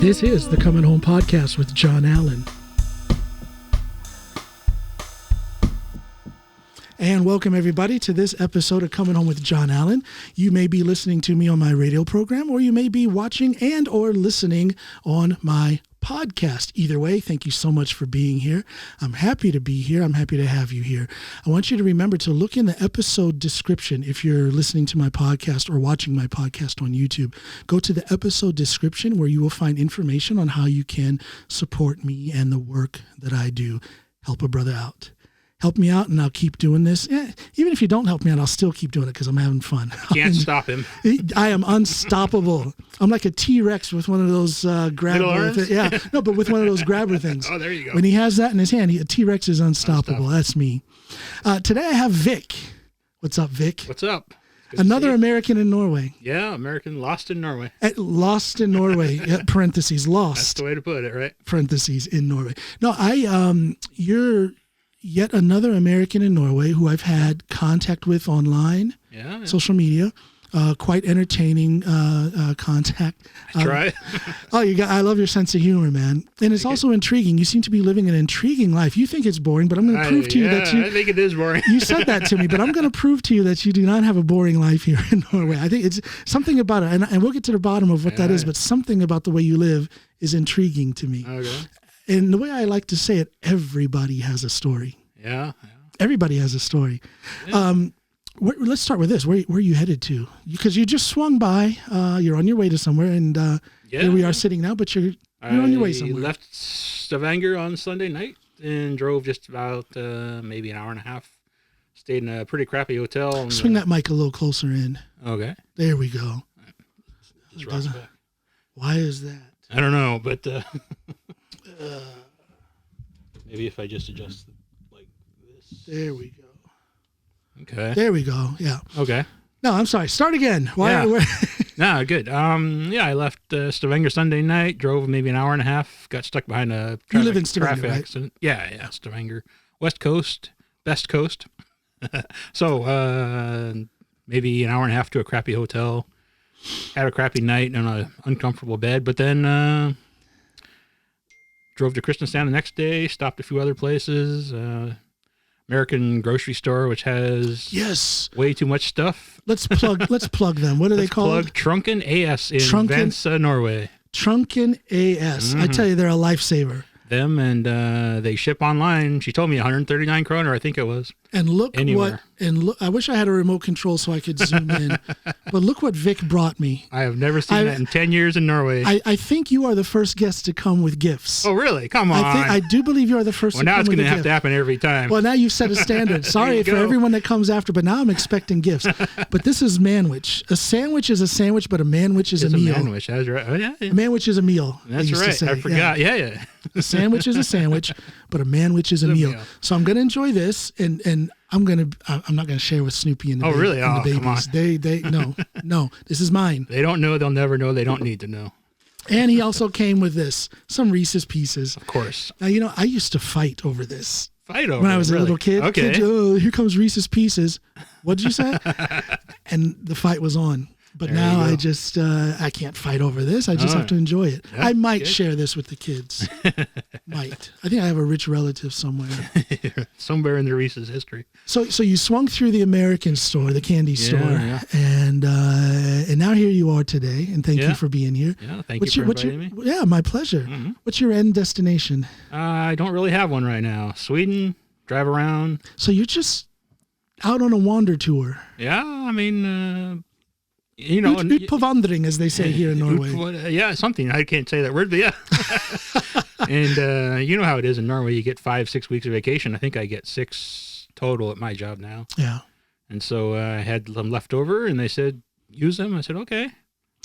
This is the Coming Home Podcast with John Allen. And welcome, everybody, to this episode of Coming Home with John Allen. You may be listening to me on my radio program, or you may be watching and or listening on my podcast. Either way, thank you so much for being here. I'm happy to be here. I'm happy to have you here. I want you to remember to look in the episode description if you're listening to my podcast or watching my podcast on YouTube. Go to the episode description where you will find information on how you can support me and the work that I do. Help a brother out. Help me out, and I'll keep doing this. Even if you don't help me out, I'll still keep doing it because I'm having fun. Can't stop him. I am unstoppable. I'm like a T-Rex with one of those grabber things. Yeah, no, but with one of those grabber things. Oh, there you go. When he has that in his hand, a T-Rex is unstoppable. That's me. Today I have Vic. What's up, Vic? What's up? Another American in Norway. Yeah, American lost in Norway. Lost in Norway. Parentheses, lost. That's the way to put it, right? Parentheses, in Norway. No, you're yet another American in Norway who I've had contact with online, social media, quite entertaining contact. I try. I love your sense of humor, man. And it's also intriguing. You seem to be living an intriguing life. You think it's boring, but I'm going to prove to you that I think it is boring. You said that to me, but I'm going to prove to you that you do not have a boring life here in Norway. I think it's something about it, and we'll get to the bottom of what that is, but something about the way you live is intriguing to me. Okay. And the way I like to say it, everybody has a story. Yeah. Everybody has a story. Yeah. Let's start with this. Where are you headed to? Because you just swung by. You're on your way to somewhere, and here we are sitting now, but you're on your way somewhere. I left Stavanger on Sunday night and drove just about maybe an hour and a half. Stayed in a pretty crappy hotel. Swing that mic a little closer in. Okay. There we go. Why is that? I don't know, but maybe if I just adjust like this. There we go. Okay. There we go. Yeah. Okay. No, I'm sorry. Start again. Why? Yeah. No, good. I left Stavanger Sunday night, drove maybe an hour and a half, got stuck behind a you live in Stavanger, traffic accident. Yeah, Stavanger. West Coast, best coast. So maybe an hour and a half to a crappy hotel. Had a crappy night on an uncomfortable bed, but then drove to Kristiansand the next day, stopped a few other places. American grocery store, which has way too much stuff. Let's plug them. What are they called? Plug Trunken AS in Vansa, Norway. Trunken AS. I tell you, they're a lifesaver. Them, and they ship online. She told me 139 kroner, I think it was. And look anywhere. I wish I had a remote control so I could zoom in. But look what Vic brought me. I have never seen that in 10 years in Norway. I think you are the first guest to come with gifts. Oh, really? Come on. I do believe you are the first to come with a gift. Well, now it's going to have to happen every time. Well, now you've set a standard. Sorry for everyone that comes after, but now I'm expecting gifts. But this is manwich. A sandwich is a sandwich, but a manwich is a meal. A manwich, that's right. Oh, yeah. A manwich is a meal. That's right. I forgot. Yeah. A sandwich is a sandwich, but a manwich is a meal. So I'm going to enjoy this, and I'm not going to share with Snoopy and the babies. Oh, really? Oh, the babies. come on. No, this is mine. They don't know. They'll never know. They don't need to know. And he also came with some Reese's Pieces. Of course. Now, I used to fight over this. When I was a little kid. Okay. Here comes Reese's Pieces. What did you say? And the fight was on. But there now I just, I can't fight over this. I just have to enjoy it. Yeah, I might share this with the kids. Might. I think I have a rich relative somewhere. Somewhere in the Reese's history. So you swung through the American store, the candy store, and now here you are today, and thank you for being here. Yeah, thank you for inviting me. Yeah, my pleasure. Mm-hmm. What's your end destination? I don't really have one right now. Sweden, drive around. So you're just out on a wander tour. Yeah, I mean... Utvandring, as they say here in Norway. Yeah, something. I can't say that word, but yeah. And you know how it is in Norway. You get 5-6 weeks of vacation. I think I get 6 total at my job now. Yeah. And so I had them left over, and they said, use them. I said, okay.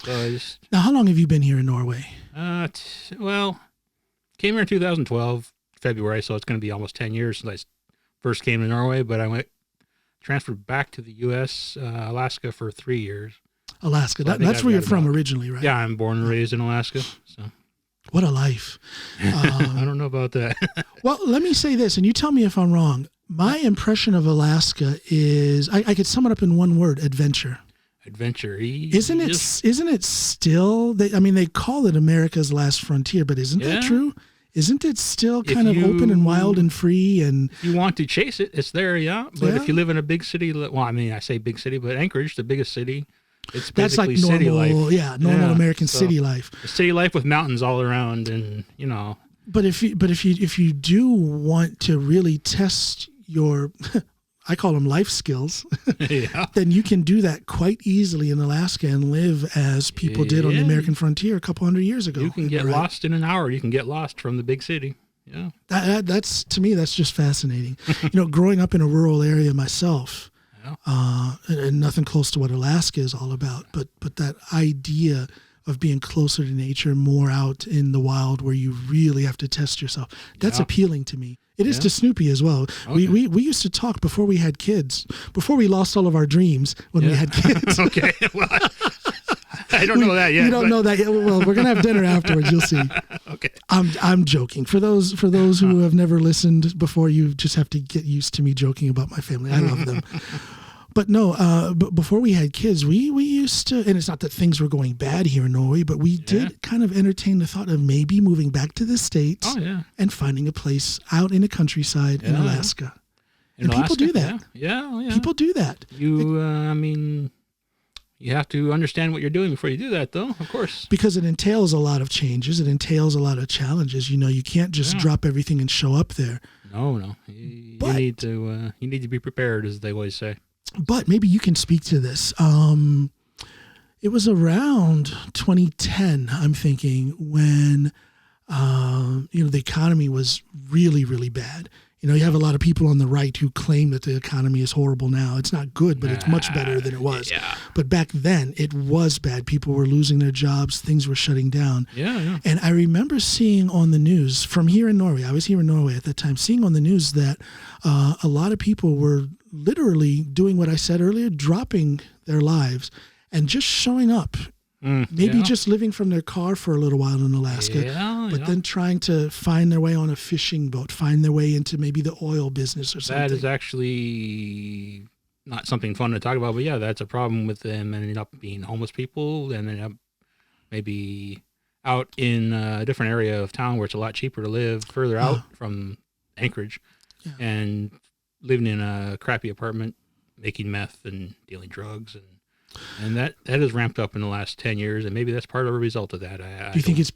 So now, how long have you been here in Norway? Came here in 2012, February, so it's going to be almost 10 years since I first came to Norway, but I transferred back to the U.S., Alaska for 3 years. Alaska. That's where you're from originally, right? Yeah, I'm born and raised in Alaska. So what a life. I don't know about that. Well, let me say this, and you tell me if I'm wrong. My impression of Alaska is, I could sum it up in one word: adventure. adventure. Isn't it still? They call it America's last frontier, but isn't that true? Isn't it still kind of open and wild and free? And you want to chase it, it's there, yeah. But if you live in a big city, well, I mean, I say big city, but Anchorage, the biggest city, it's basically that's like normal, city life. Yeah, normal American city life. City life with mountains all around, and But if you do want to really test your I call them life skills, then you can do that quite easily in Alaska and live as people did on the American frontier a couple hundred years ago. You can get lost in an hour. You can get lost from the big city. Yeah. That's, to me, that's just fascinating. Growing up in a rural area myself, and nothing close to what Alaska is all about, but that idea of being closer to nature, more out in the wild where you really have to test yourself, that's appealing to me. It is to Snoopy as well. Okay. We used to talk before we had kids, before we lost all of our dreams when we had kids. Okay. Well, I don't know that yet. You don't know that yet. Well, we're gonna have dinner afterwards. You'll see. Okay. I'm joking. For those who have never listened before, you just have to get used to me joking about my family. I love them. But no, but before we had kids, we used to, and it's not that things were going bad here in Norway, but we did kind of entertain the thought of maybe moving back to the States and finding a place out in the countryside in Alaska. And people do that. Yeah. People do that. You have to understand what you're doing before you do that, though, of course. Because it entails a lot of changes. It entails a lot of challenges. You can't just drop everything and show up there. No. You need to be prepared, as they always say. But maybe you can speak to this. It was around 2010, I'm thinking, when the economy was really, really bad. You have a lot of people on the right who claim that the economy is horrible now. It's not good, but it's much better than it was. Yeah. But back then, it was bad. People were losing their jobs. Things were shutting down. Yeah. And I remember seeing on the news from here in Norway, I was here in Norway at that time, seeing on the news that a lot of people were literally doing what I said earlier, dropping their lives and just showing up. Maybe just living from their car for a little while in Alaska, but then trying to find their way on a fishing boat, find their way into maybe the oil business or something. That is actually not something fun to talk about, but that's a problem with them ending up being homeless people and ending up maybe out in a different area of town where it's a lot cheaper to live further out from Anchorage and living in a crappy apartment, making meth and dealing drugs and that has ramped up in the last 10 years, and maybe that's part of a result of that. Do you think it's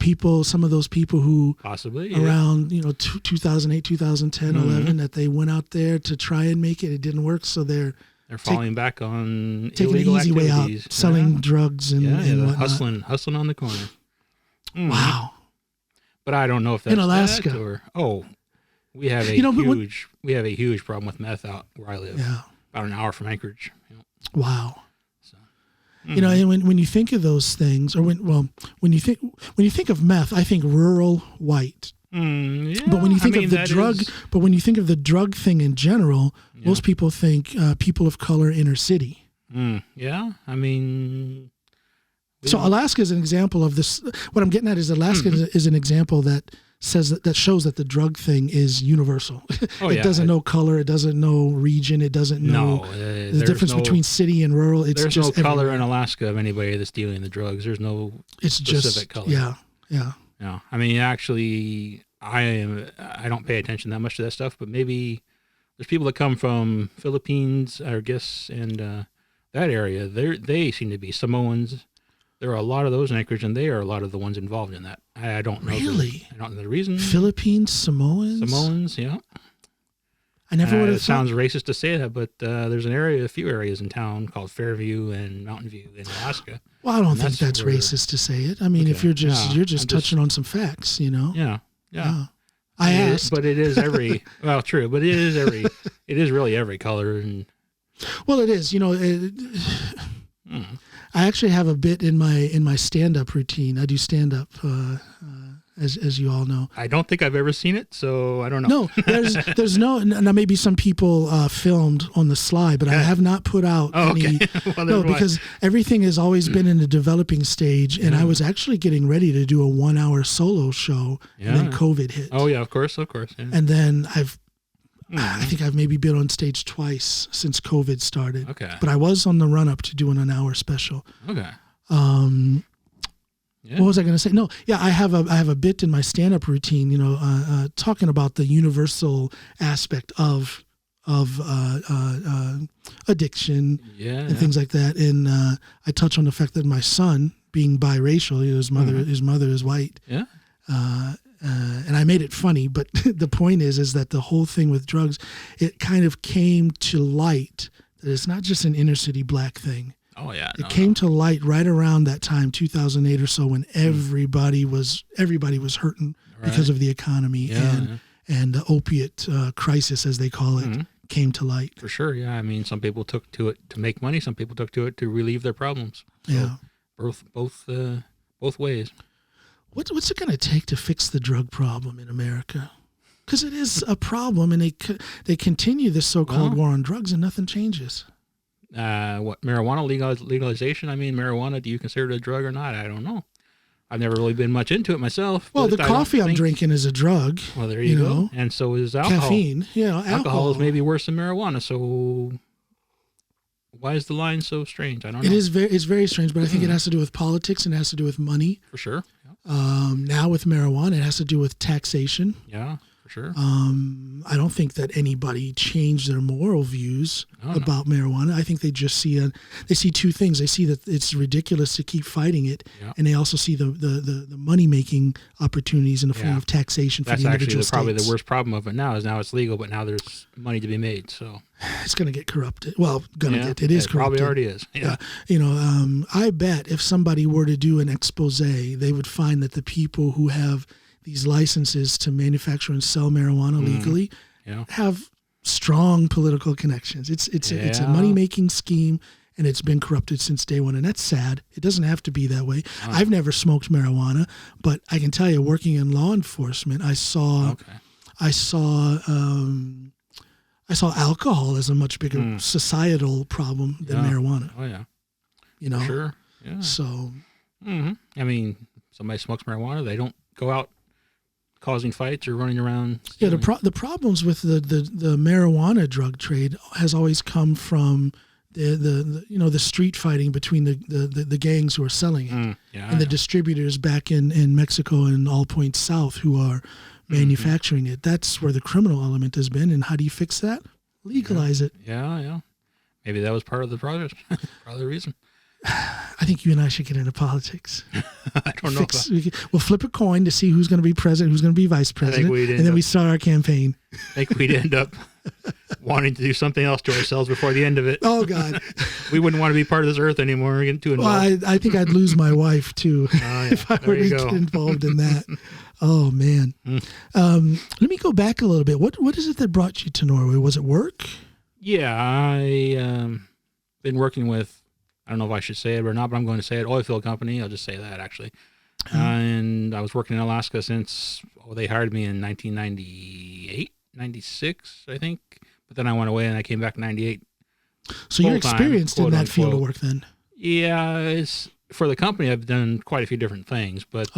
some of those people who possibly around 2008, 2010, 11, that they went out there to try and make it? It didn't work, so they're falling back on taking illegal the easy activities. way out, selling drugs and whatnot. hustling on the corner. Wow! But I don't know if that's in Alaska we have a huge problem with meth out where I live. Yeah, about an hour from Anchorage. Wow. And when you think of those things, or when you think of meth, I think rural white. But when you think of the drug thing in general, most people think people of color, inner city. So Alaska is an example of this. What I'm getting at is Alaska is an example that shows that the drug thing is universal. It doesn't know color. It doesn't know region. It doesn't know the difference between city and rural. There's no color in Alaska of anybody that's dealing the drugs. There's no specific color. Yeah. No, I mean, actually, I don't pay attention that much to that stuff, but maybe there's people that come from Philippines, I guess, and that area. They seem to be Samoans. There are a lot of those in Anchorage, and they are a lot of the ones involved in that. I don't know. Really? I don't know the reason. Philippines, Samoans? Samoans, yeah. I never would have It sounds racist to say that, but there's a few areas in town called Fairview and Mountain View in Alaska. Well, I don't think that's racist to say it. I mean, if you're just touching on some facts, Yeah. I asked. But it is true, but it is really every color. And well, it is, I actually have a bit in my stand-up routine. I do stand-up, as you all know. I don't think I've ever seen it, so I don't know. No, there's no. Now maybe some people filmed on the sly, but I have not put out any. Well, because everything has always been in the developing stage, and I was actually getting ready to do a 1-hour solo show, and then COVID hit. Oh yeah, of course. Yeah. And then I think I've maybe been on stage twice since COVID started. Okay. But I was on the run up to doing an hour special. Okay. Yeah. What was I going to say? No, yeah, I have a bit in my stand-up routine, talking about the universal aspect of addiction and things like that. And I touch on the fact that my son, being biracial, his mother is white. Yeah. And I made it funny, but the point is that the whole thing with drugs, it kind of came to light that it's not just an inner city black thing. Oh yeah, it came to light right around that time, 2008 or so, when everybody was hurting because of the economy and the opiate crisis, as they call it, came to light. For sure, yeah. I mean, some people took to it to make money. Some people took to it to relieve their problems. So both ways. What's it going to take to fix the drug problem in America? Because it is a problem, and they continue this so-called war on drugs, and nothing changes. Marijuana legalization? I mean, marijuana, do you consider it a drug or not? I don't know. I've never really been much into it myself. Well, the coffee I'm drinking is a drug. Well, there you go. And so is alcohol. Caffeine. Alcohol is maybe worse than marijuana. So why is the line so strange? I don't know. It's very strange, but I think it has to do with politics and it has to do with money. For sure. Now with marijuana, it has to do with taxation. Yeah. For sure. I don't think that anybody changed their moral views about marijuana. I think they just see two things. They see that it's ridiculous to keep fighting it, and they also see the money making opportunities in the form of taxation for the individual states. That's actually probably the worst problem of it now. Is now it's legal, but now there's money to be made. So it's going to get corrupted. Well, it is corrupted. Probably already is. Yeah. I bet if somebody were to do an expose, they would find that the people who have these licenses to manufacture and sell marijuana legally have strong political connections. It's a money-making scheme, and it's been corrupted since day one, and that's sad. It doesn't have to be that way. I've never smoked marijuana, but I can tell you, working in law enforcement, I saw alcohol as a much bigger societal problem than marijuana. Oh yeah. For sure. Yeah. So. I mean, somebody smokes marijuana, they don't go out causing fights or running around stealing. The problems with the marijuana drug trade has always come from the street fighting between the gangs who are selling it and the distributors back in Mexico and all points south who are manufacturing it. That's where the criminal element has been. And how do you fix that? Legalize it. Yeah. Maybe that was part of the progress, part of the reason. I think you and I should get into politics. I don't know. We'll flip a coin to see who's going to be president, who's going to be vice president, and then we start our campaign. I think we'd end up wanting to do something else to ourselves before the end of it. Oh, God. We wouldn't want to be part of this earth anymore. We're getting too involved. Well, I think I'd lose my wife, too, if I were to get involved in that. Oh, man. Let me go back a little bit. What is it that brought you to Norway? Was it work? Yeah, I been working with, I don't know if I should say it or not, but I'm going to say it, oil field company. I'll just say that, actually. And I was working in Alaska since, they hired me in 1998, 96, I think. But then I went away and I came back in 98. So you're experienced in that field of work then? Yeah, it's for the company, I've done quite a few different things. But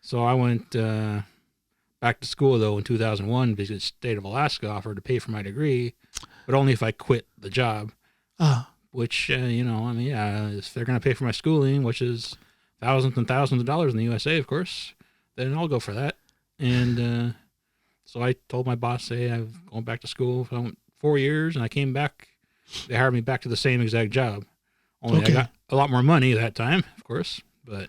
so I went back to school, though, in 2001 because the state of Alaska offered to pay for my degree, but only if I quit the job. Which, if they're going to pay for my schooling, which is thousands and thousands of dollars in the USA, of course, then I'll go for that. And so I told my boss, I'm going back to school for 4 years, and I came back. They hired me back to the same exact job. Only I got a lot more money that time, of course. But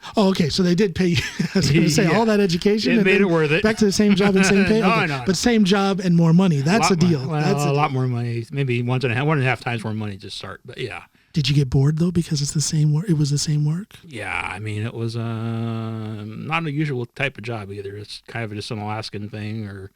so they did pay you. I was going to say all that education. It made it worth it. Back to the same job and same pay. No. But same job and more money. That's a deal. That's a lot more money. Maybe 1.5 times more money to start. But yeah. Did you get bored though because it's the same work? It was the same work. Yeah, I mean it was not a usual type of job either. It's kind of just an Alaskan thing. Or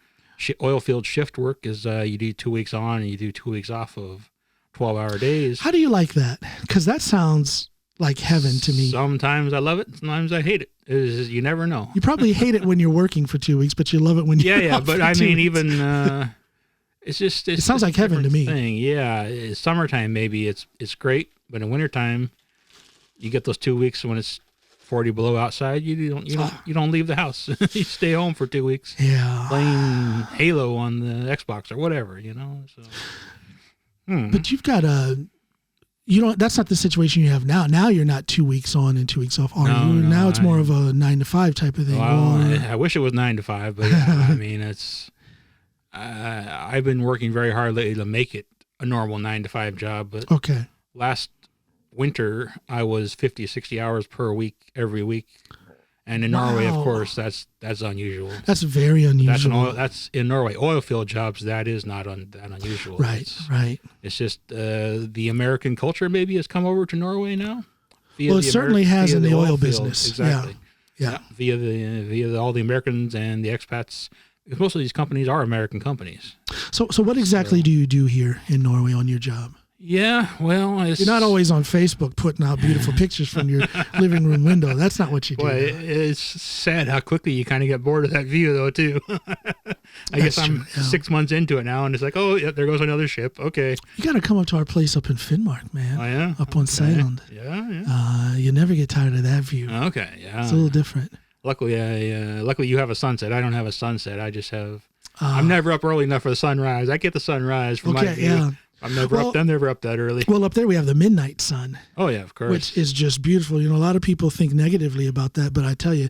oil field shift work is you do 2 weeks on and you do 2 weeks off of 12-hour days. How do you like that? Because that sounds like heaven to me. Sometimes I love it. Sometimes I hate it. You never know. You probably hate it when you're working for 2 weeks, but you love it when you're off but I mean, weeks. Even it sounds like heaven to me. Thing. Yeah, summertime maybe it's great, but in wintertime, you get those 2 weeks when it's 40 below outside, you don't leave the house. You stay home for 2 weeks. Yeah. Playing Halo on the Xbox or whatever, So. But you've got that's not the situation you have now. Now you're not 2 weeks on and 2 weeks off, are you? Now it's more of a 9 to 5 type of thing. Well, I wish it was 9 to 5, but yeah, I mean, I've been working very hard lately to make it a normal 9 to 5 job. But last winter, I was 50, 60 hours per week, every week. And in Norway, of course, that's unusual. That's very unusual. That's in Norway. Oil field jobs, that is not that unusual. Right. It's just the American culture maybe has come over to Norway now. Well, it certainly has in the oil business. Exactly. Yeah. Via all the Americans and the expats. Because most of these companies are American companies. So what exactly do you do here in Norway on your job? Yeah, well, you're not always on Facebook putting out beautiful pictures from your living room window. That's not what you do. Well, it's sad how quickly you kind of get bored of that view, though, too. I guess I'm 6 months into it now, and it's like, oh, yeah, there goes another ship. Okay. You got to come up to our place up in Finnmark, man. Oh, yeah? Up on Seiland. Yeah. You never get tired of that view. Okay, yeah. It's a little different. Luckily, luckily you have a sunset. I don't have a sunset. I just have... I'm never up early enough for the sunrise. I get the sunrise from my view. Yeah. I'm never up that early. Well, up there we have the midnight sun. Oh yeah, of course. Which is just beautiful. A lot of people think negatively about that, but I tell you,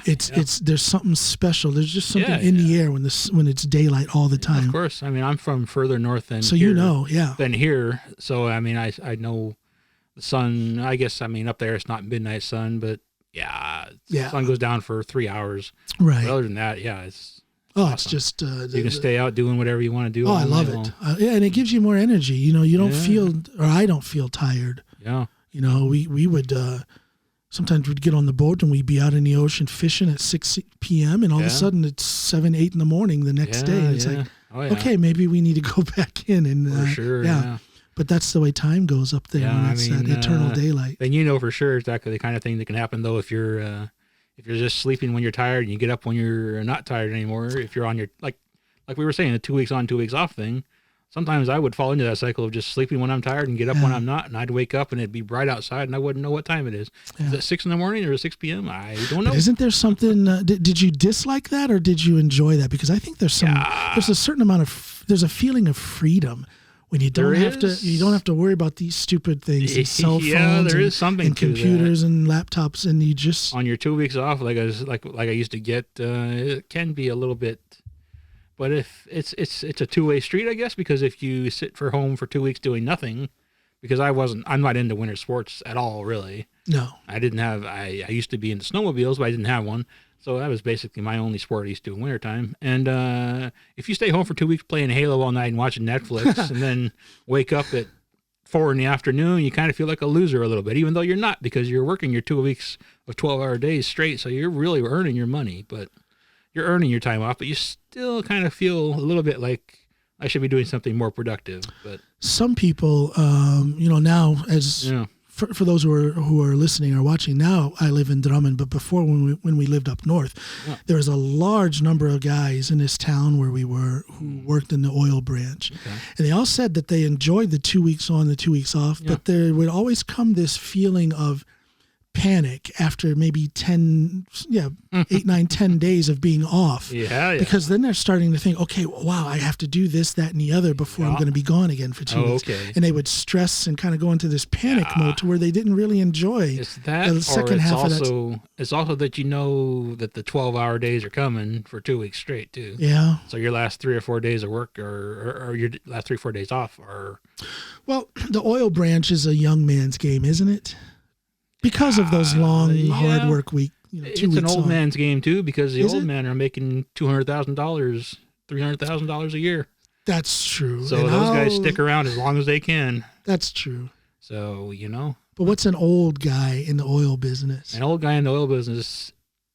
it's there's something special. There's just something in the air when it's daylight all the time. Of course. I mean, I'm from further north than than here. So I mean, I know the sun. I guess up there it's not midnight sun, but the sun goes down for 3 hours. Right. But other than that, it's. Oh, awesome. It's just... you can stay out doing whatever you want to do. Oh, I love it. And it gives you more energy. You don't feel, or I don't feel tired. Yeah. We would, sometimes we'd get on the boat and we'd be out in the ocean fishing at 6 p.m. and all of a sudden it's 7, 8 in the morning the next day. And it's like, okay, maybe we need to go back in. And for sure, yeah. But that's the way time goes up there when it's that eternal daylight. Then for sure exactly the kind of thing that can happen, though, if you're just sleeping when you're tired and you get up when you're not tired anymore, if you're on your, like we were saying, the 2 weeks on, 2 weeks off thing, sometimes I would fall into that cycle of just sleeping when I'm tired and get up when I'm not, and I'd wake up and it'd be bright outside and I wouldn't know what time it is. Yeah. Is it 6 in the morning or 6 p.m.? I don't know. But isn't there something, did you dislike that or did you enjoy that? Because I think there's a certain amount of, there's a feeling of freedom when you don't have to worry about these stupid things and cell phones there is something and computers and laptops, and you just on your 2 weeks off like I used to get. It can be a little bit, but if it's a two-way street, I guess, because if you sit for home for 2 weeks doing nothing, because I'm not into winter sports at all, really. No, I used to be into snowmobiles, but I didn't have one. So that was basically my only sport I used to do in wintertime. And if you stay home for 2 weeks playing Halo all night and watching Netflix and then wake up at 4 in the afternoon, you kind of feel like a loser a little bit, even though you're not, because you're working your 2 weeks of 12-hour days straight. So you're really earning your money, but you're earning your time off, but you still kind of feel a little bit like I should be doing something more productive. But some people, now as... Yeah. For those who are listening or watching now, I live in Drummond, but before when we lived up north, there was a large number of guys in this town where we were who worked in the oil branch. Okay. And they all said that they enjoyed the 2 weeks on, the 2 weeks off, but there would always come this feeling of panic after maybe 8, 9, 10 days of being off. Yeah. Because then they're starting to think, okay, wow, I have to do this, that, and the other before I'm going to be gone again for 2 weeks. Okay. And they would stress and kind of go into this panic mode to where they didn't really enjoy the second half of that. It's also that you know that the 12-hour days are coming for 2 weeks straight, too. Yeah. So your last 3 or 4 days of work or your last 3 or 4 days off are... Well, the oil branch is a young man's game, isn't it? Because of those long, hard work week, 2 weeks It's an old on. man's game, too, because the old men are making $200,000, $300,000 a year. That's true. So those guys stick around as long as they can. That's true. So, But what's an old guy in the oil business? An old guy in the oil business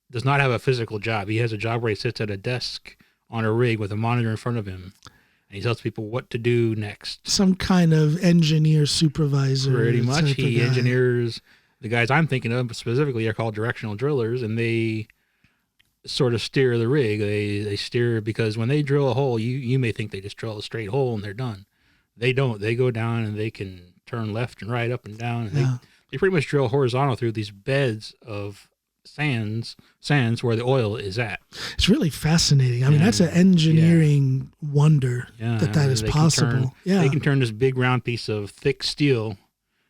does not have a physical job. He has a job where he sits at a desk on a rig with a monitor in front of him. And he tells people what to do next. Some kind of engineer supervisor. Pretty much. He engineers... The guys I'm thinking of specifically are called Directional Drillers, and they sort of steer the rig. They steer because when they drill a hole, you may think they just drill a straight hole and they're done. They don't. They go down and they can turn left and right, up and down. And they pretty much drill horizontal through these beds of sands where the oil is at. It's really fascinating. I mean, that's an engineering wonder that is possible. They can turn this big round piece of thick steel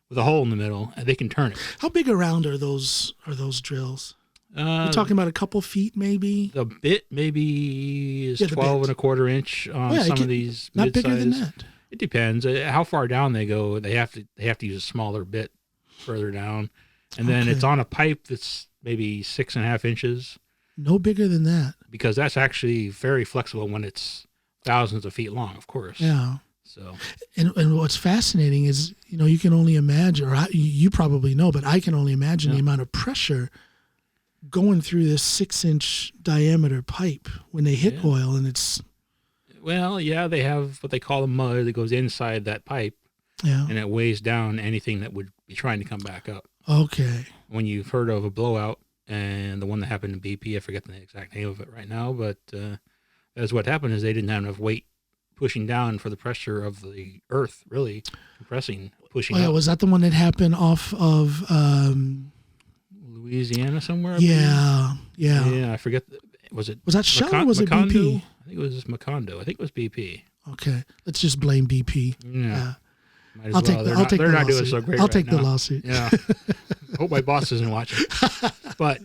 with a hole in the middle, and they can turn it. How big around are those drills? You're talking about a couple feet, maybe? The bit maybe is 12.25 inch on some of these. Not bigger than that. It depends how far down they go. They have to use a smaller bit further down, and then it's on a pipe that's maybe 6.5 inches. No bigger than that. Because that's actually very flexible when it's thousands of feet long, of course. Yeah. So. And what's fascinating is, you can only imagine, or you probably know, but I can only imagine the amount of pressure going through this 6-inch diameter pipe when they hit oil, and it's. Well, they have what they call a mud that goes inside that pipe, and it weighs down anything that would be trying to come back up. Okay. When you've heard of a blowout, and the one that happened in BP, I forget the exact name of it right now, but that's what happened is they didn't have enough weight pushing down for the pressure of the earth, really pushing up. Was that the one that happened off of Louisiana somewhere? Yeah. I forget. Was that Shell or was it BP? I think it was Macondo. I think it was BP. Okay, let's just blame BP. Yeah. I'll take the lawsuit. They're not doing so great. I'll take the lawsuit. Yeah. Hope my boss isn't watching. But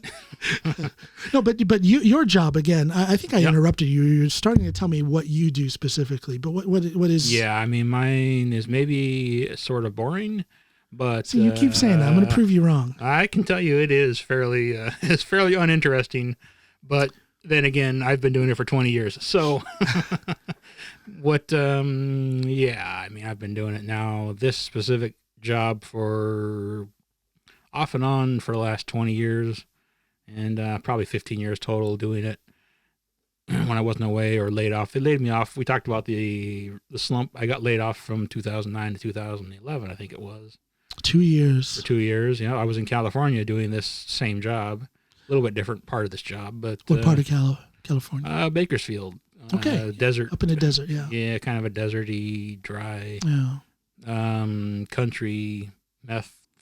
no, but your job again. I think I interrupted you. You're starting to tell me what you do specifically. But what is? Yeah, I mean, mine is maybe sort of boring, but see, you keep saying that. I'm going to prove you wrong. I can tell you, it is fairly it's fairly uninteresting. But then again, I've been doing it for 20 years, so. I mean, I've been doing it now, this specific job for off and on for the last 20 years and probably 15 years total doing it when I wasn't away or laid off. They laid me off. We talked about the slump. I got laid off from 2009 to 2011, I think it was. 2 years. For 2 years, I was in California doing this same job, a little bit different part of this job. But what part of California? Bakersfield. Okay. Desert. Up in the desert, yeah. Yeah, kind of a deserty, dry, country,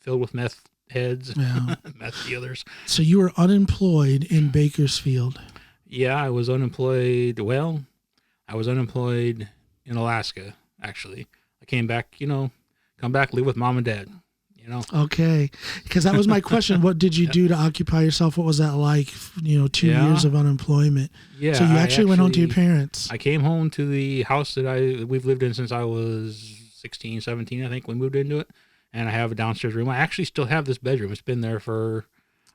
filled with meth heads, meth dealers. So you were unemployed in Bakersfield. Yeah, I was unemployed. Well, I was unemployed in Alaska, actually. I came back, live with mom and dad. Okay, because that was my question. What did you do to occupy yourself? What was that like? 2 years of unemployment. Yeah. So you actually went home to your parents. I came home to the house that we've lived in since I was 16, 17, I think, we moved into it. And I have a downstairs room. I actually still have this bedroom. It's been there for,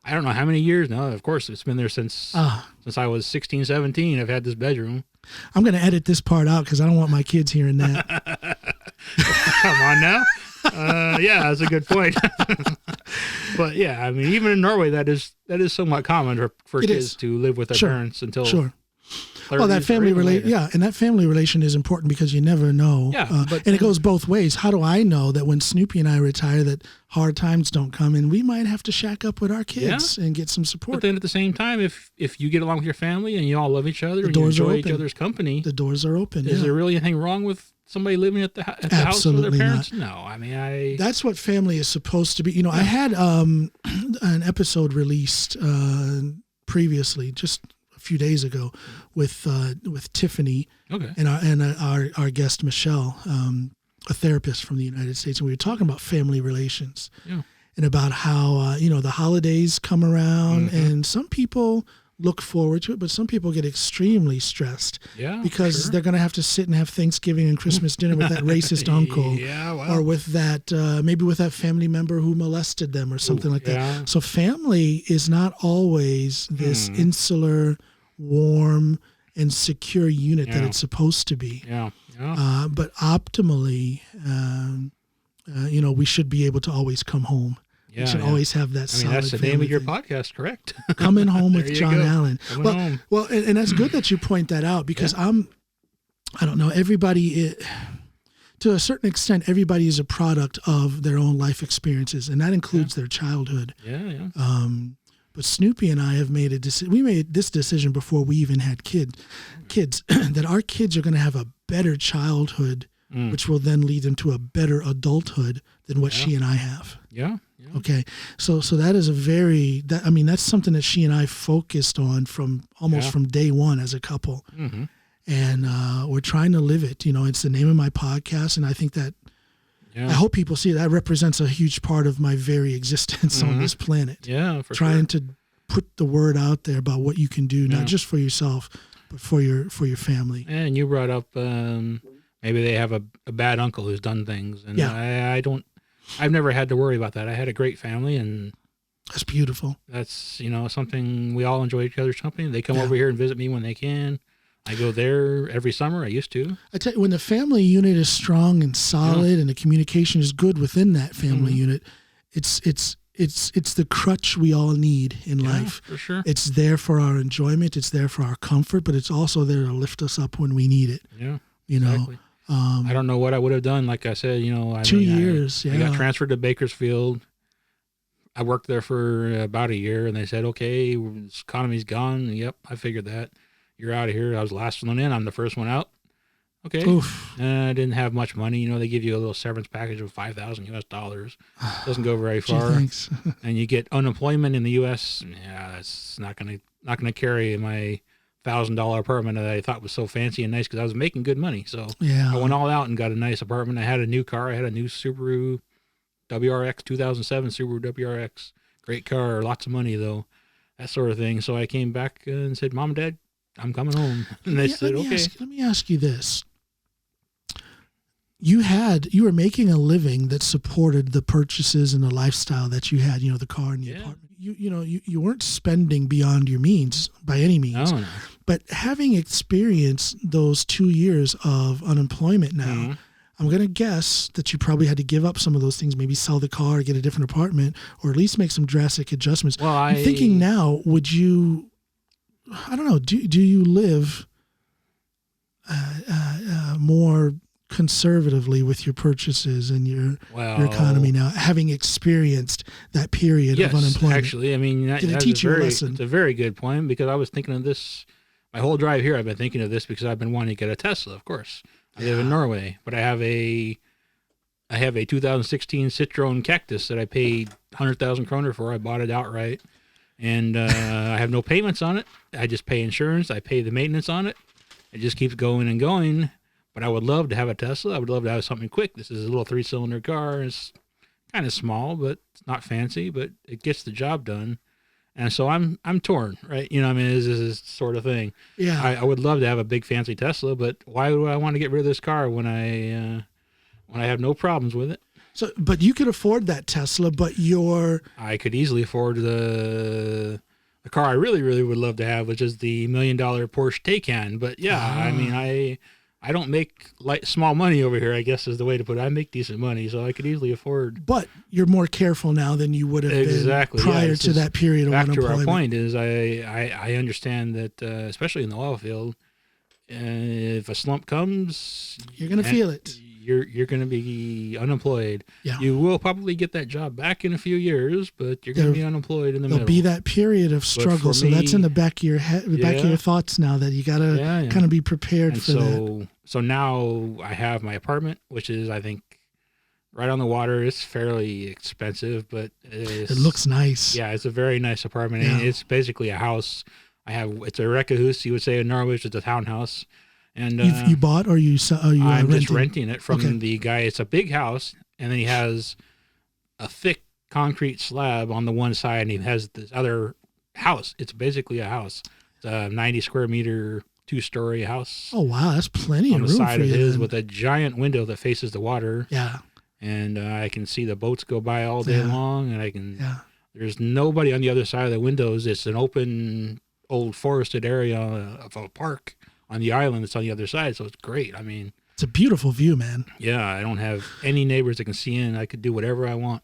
I don't know how many years now. Of course, it's been there since I was 16, 17. I've had this bedroom. I'm going to edit this part out because I don't want my kids hearing that. Come on now. That's a good point. But I mean, even in Norway, that is somewhat common for kids to live with their parents until. Sure. Well, that family and that family relation is important because you never know. And it goes both ways. How do I know that when Snoopy and I retire, that hard times don't come and we might have to shack up with our kids and get some support? But then at the same time, if you get along with your family and you all love each other and you enjoy each other's company, the doors are open. Is there really anything wrong with somebody living at the house with their parents? Not. No, I mean, that's what family is supposed to be. I had an episode released previously, just a few days ago, with Tiffany and our guest Michelle, a therapist from the United States, and we were talking about family relations and about how the holidays come around, and some people look forward to it, but some people get extremely stressed because they're going to have to sit and have Thanksgiving and Christmas dinner with that racist uncle or with that maybe with that family member who molested them or something like that. So family is not always this insular, warm, and secure unit that it's supposed to be. But optimally, we should be able to always come home. You should always have that solid family. That's the name of your podcast, correct? Coming Home with John Allen. Well, and that's good that you point that out because I don't know, everybody, to a certain extent, everybody is a product of their own life experiences, and that includes their childhood. But Snoopy and I have made we made this decision before we even had kids, that our kids are going to have a better childhood which will then lead them to a better adulthood than what she and I have. Yeah. Okay. So that is that's something that she and I focused on from day one as a couple. Mm-hmm. And we're trying to live it. It's the name of my podcast. And I think that I hope people see that represents a huge part of my very existence on this planet. Yeah, for trying to put the word out there about what you can do, not just for yourself, but for your family. And you brought up maybe they have a bad uncle who's done things, and I've never had to worry about that. I had a great family, and that's beautiful. That's something we all enjoy each other's company. They come over here and visit me when they can. I go there every summer. I used to. I tell you, when the family unit is strong and solid, and the communication is good within that family unit, it's the crutch we all need in life. For sure. It's there for our enjoyment. It's there for our comfort, but it's also there to lift us up when we need it. Yeah. Exactly. I don't know what I would have done. Like I said, 2 years. I got transferred to Bakersfield. I worked there for about a year, and they said, "Okay, this economy's gone." Yep, I figured that. You're out of here. I was the last one in. I'm the first one out. Okay. Oof. I didn't have much money. They give you a little severance package of $5,000 US. Doesn't go very far. Thanks. And you get unemployment in the U.S. Yeah, that's not gonna carry my $1,000 apartment that I thought was so fancy and nice because I was making good money. So I went all out and got a nice apartment. I had a new car. I had a new Subaru WRX 2007 Subaru WRX. Great car. Lots of money though. That sort of thing. So I came back and said, "Mom and Dad, I'm coming home." And they said, "Okay." Let me ask you this. You were making a living that supported the purchases and the lifestyle that you had, the car and the apartment. You weren't spending beyond your means by any means. No. But having experienced those 2 years of unemployment now, I'm going to guess that you probably had to give up some of those things, maybe sell the car, get a different apartment, or at least make some drastic adjustments. Well, I'm thinking now, would you, I don't know, do you live more conservatively with your purchases and your economy now, having experienced that period of unemployment? Actually, did it teach you a lesson? It's a very good point because I was thinking of this my whole drive here. I've been thinking of this because I've been wanting to get a Tesla. Of course, I live in Norway, but I have a 2016 Citroen Cactus that I paid 100,000 kroner for. I bought it outright, and I have no payments on it. I just pay insurance. I pay the maintenance on it. It just keeps going and going. But I would love to have a Tesla. I would love to have something quick. This is a little 3-cylinder car. It's kind of small, but it's not fancy, but it gets the job done. And so I'm torn, right? This is this sort of thing. Yeah. I would love to have a big fancy Tesla, but why would I want to get rid of this car when I have no problems with it? So, but you could afford that Tesla, but I could easily afford the car I really, really would love to have, which is the $1 million Porsche Taycan. But I don't make small money over here, I guess is the way to put it. I make decent money, so I could easily afford. But you're more careful now than you would have been prior to that period of unemployment. Back to our point is I understand that, especially in the oil field, if a slump comes, you're going to feel it. You're going to be unemployed. Yeah. You will probably get that job back in a few years, but you're going to be unemployed in the middle. There'll be that period of struggle. So that's in the back of your head, back of your thoughts now that you got to kind of be prepared for that. So now I have my apartment, which is, I think, right on the water. It's fairly expensive, but it looks nice. Yeah, it's a very nice apartment. Yeah. And it's basically a house. It's a rekkehus, you would say in Norway, which is a townhouse. And you bought or you I'm just renting it from the guy. It's a big house, and then he has a thick concrete slab on the one side, and he has this other house. It's basically a house. It's a 90 square meter 2-story house. Oh wow, that's plenty of room on the side of his, then. with a giant window that faces the water. Yeah, and I can see the boats go by all day long, and I can. Yeah. There's nobody on the other side of the windows. It's an open, old forested area of a park on the island that's on the other side, so it's great. It's a beautiful view, man. Yeah, I don't have any neighbors that can see in. I could do whatever I want.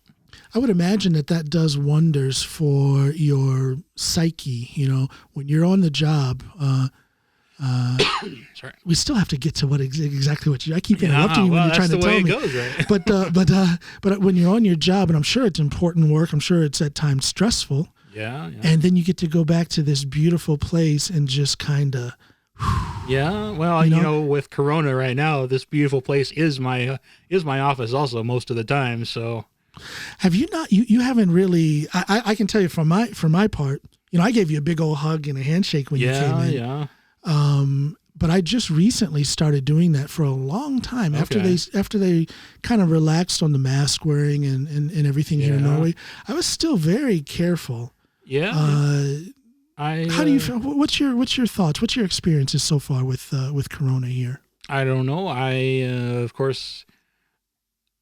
I would imagine that does wonders for your psyche. When you're on the job. Sorry. We still have to get to exactly what I keep interrupting you when you're trying to tell me. Goes, right? But when you're on your job, and I'm sure it's important work, I'm sure it's at times stressful. Yeah. And then you get to go back to this beautiful place and just kind of Yeah, well, with Corona right now, this beautiful place is my office also most of the time. So, Have you not? You haven't really. I can tell you from my part. I gave you a big old hug and a handshake when you came in. Yeah. But I just recently started doing that for a long time after they kind of relaxed on the mask wearing and everything here in Norway. I was still very careful. Yeah. How do you feel? What's your thoughts? What's your experiences so far with Corona here? I don't know. Of course,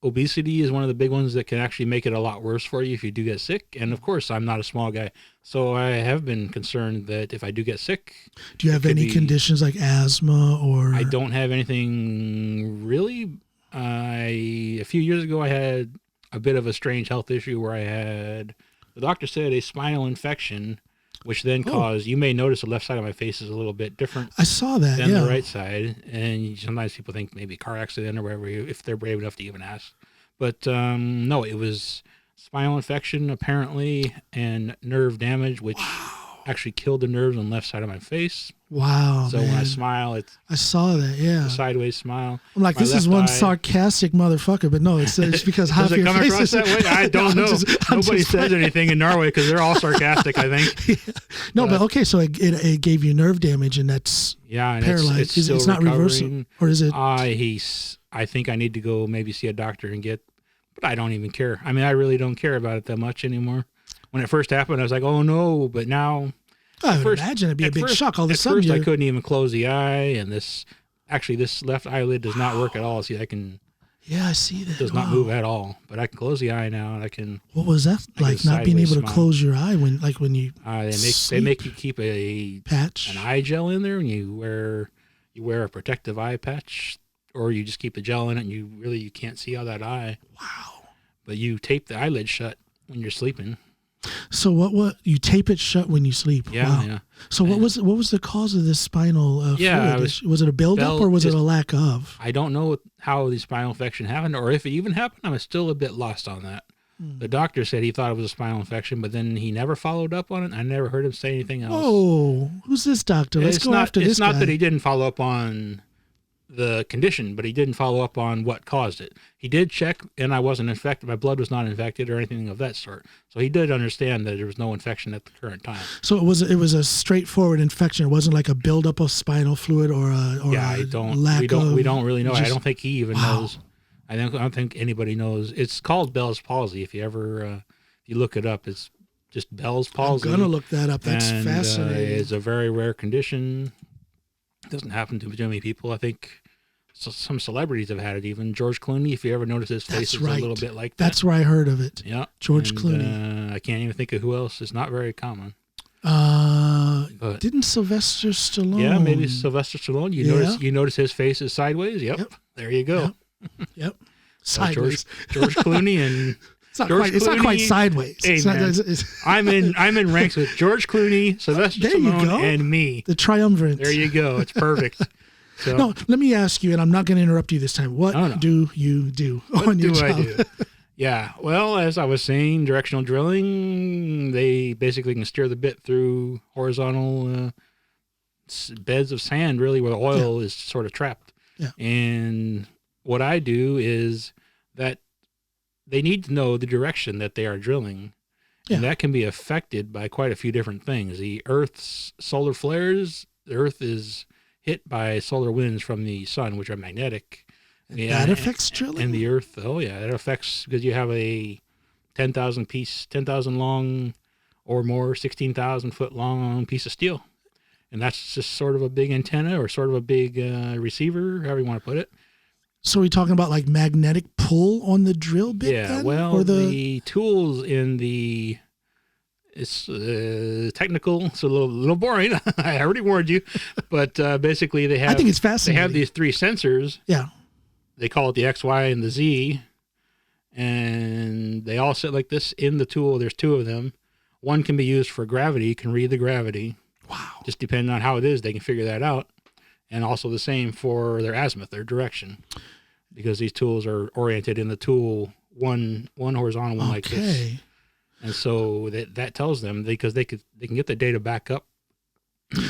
obesity is one of the big ones that can actually make it a lot worse for you if you do get sick. And of course, I'm not a small guy, so I have been concerned that if I do get sick, do you have any conditions like asthma or? I don't have anything really. A few years ago, I had a bit of a strange health issue where the doctor said a spinal infection, which then caused, you may notice the left side of my face is a little bit different. I saw that, than the right side. And sometimes people think maybe car accident or whatever, if they're brave enough to even ask. But no, it was spinal infection apparently and nerve damage, which actually killed the nerves on the left side of my face. Wow. So when I smile, I saw that, a sideways smile. I'm like, this is one sarcastic motherfucker, but no, it's because half your face across that way? I don't know. Nobody says anything in Norway because they're all sarcastic, I think. No, but okay, so it gave you nerve damage and that's and paralyzed. It's not reversible, or is it? I think I need to go maybe see a doctor and but I don't even care. I mean, I really don't care about it that much anymore. When it first happened, I was like, oh no, but now... I would imagine it'd be a big shock. All of a sudden, at first I couldn't even close the eye, and this left eyelid does not work at all. See, I can. Yeah, I see that. It does not move at all, but I can close the eye now, and I can. What was that like? Not being able to close your eye when you. They make you keep a patch, an eye gel in there, and you wear a protective eye patch, or you just keep the gel in it, and you can't see out that eye. Wow. But you tape the eyelid shut when you're sleeping. So what you tape it shut when you sleep? Yeah, wow. yeah. So what was the cause of this spinal fluid? Was it a buildup or was it a lack of? I don't know how the spinal infection happened or if it even happened. I'm still a bit lost on that. The doctor said he thought it was a spinal infection, but then he never followed up on it. I never heard him say anything else. Oh, who's this doctor? Let's go after this guy. It's not that he didn't follow up on the condition, but he didn't follow up on what caused it. He did check, and I wasn't infected. My blood was not infected or anything of that sort. So he did understand that there was no infection at the current time. So it was a straightforward infection. It wasn't like a buildup of spinal fluid or we don't really know. I don't think he even knows. I don't think anybody knows. It's called Bell's palsy. If you ever you look it up, it's just Bell's palsy. I'm gonna look that up. That's fascinating. It's a very rare condition. It doesn't happen to many people. I think some celebrities have had it. Even George Clooney, if you ever notice his face, is a little bit like that. That's where I heard of it. Yeah, George Clooney. I can't even think of who else. It's not very common. Didn't Sylvester Stallone? Yeah, maybe Sylvester Stallone. You notice his face is sideways. Yep. There you go. Yep. Sideways. George Clooney and. It's not quite sideways. Hey, I'm in ranks with George Clooney, Sylvester Stallone, and me. The triumvirate. There you go. It's perfect. So, no, let me ask you, and I'm not going to interrupt you this time. What do you do on your job? I do? Yeah. Well, as I was saying, directional drilling, they basically can steer the bit through horizontal beds of sand, really, where the oil is sort of trapped. Yeah. And what I do is that they need to know the direction that they are drilling. Yeah. And that can be affected by quite a few different things. The Earth's solar flares, the Earth is hit by solar winds from the sun, which are magnetic. That affects drilling? And the Earth, it affects, because you have a 10,000 long or more, 16,000 foot long piece of steel. And that's just sort of a big antenna or sort of a big receiver, however you want to put it. So are we talking about like magnetic pull on the drill bit? Yeah, then? well, or the tools in it's technical. It's a little boring. I already warned you, but basically they have. I think it's fascinating. They have these three sensors. Yeah. They call it the X, Y, and the Z, and they all sit like this in the tool. There's two of them. One can be used for gravity. Can read the gravity. Wow. Just depending on how it is, they can figure that out. And also the same for their azimuth, their direction, because these tools are oriented in the tool one horizontal, one like this. And so that tells them, because they can get the data back up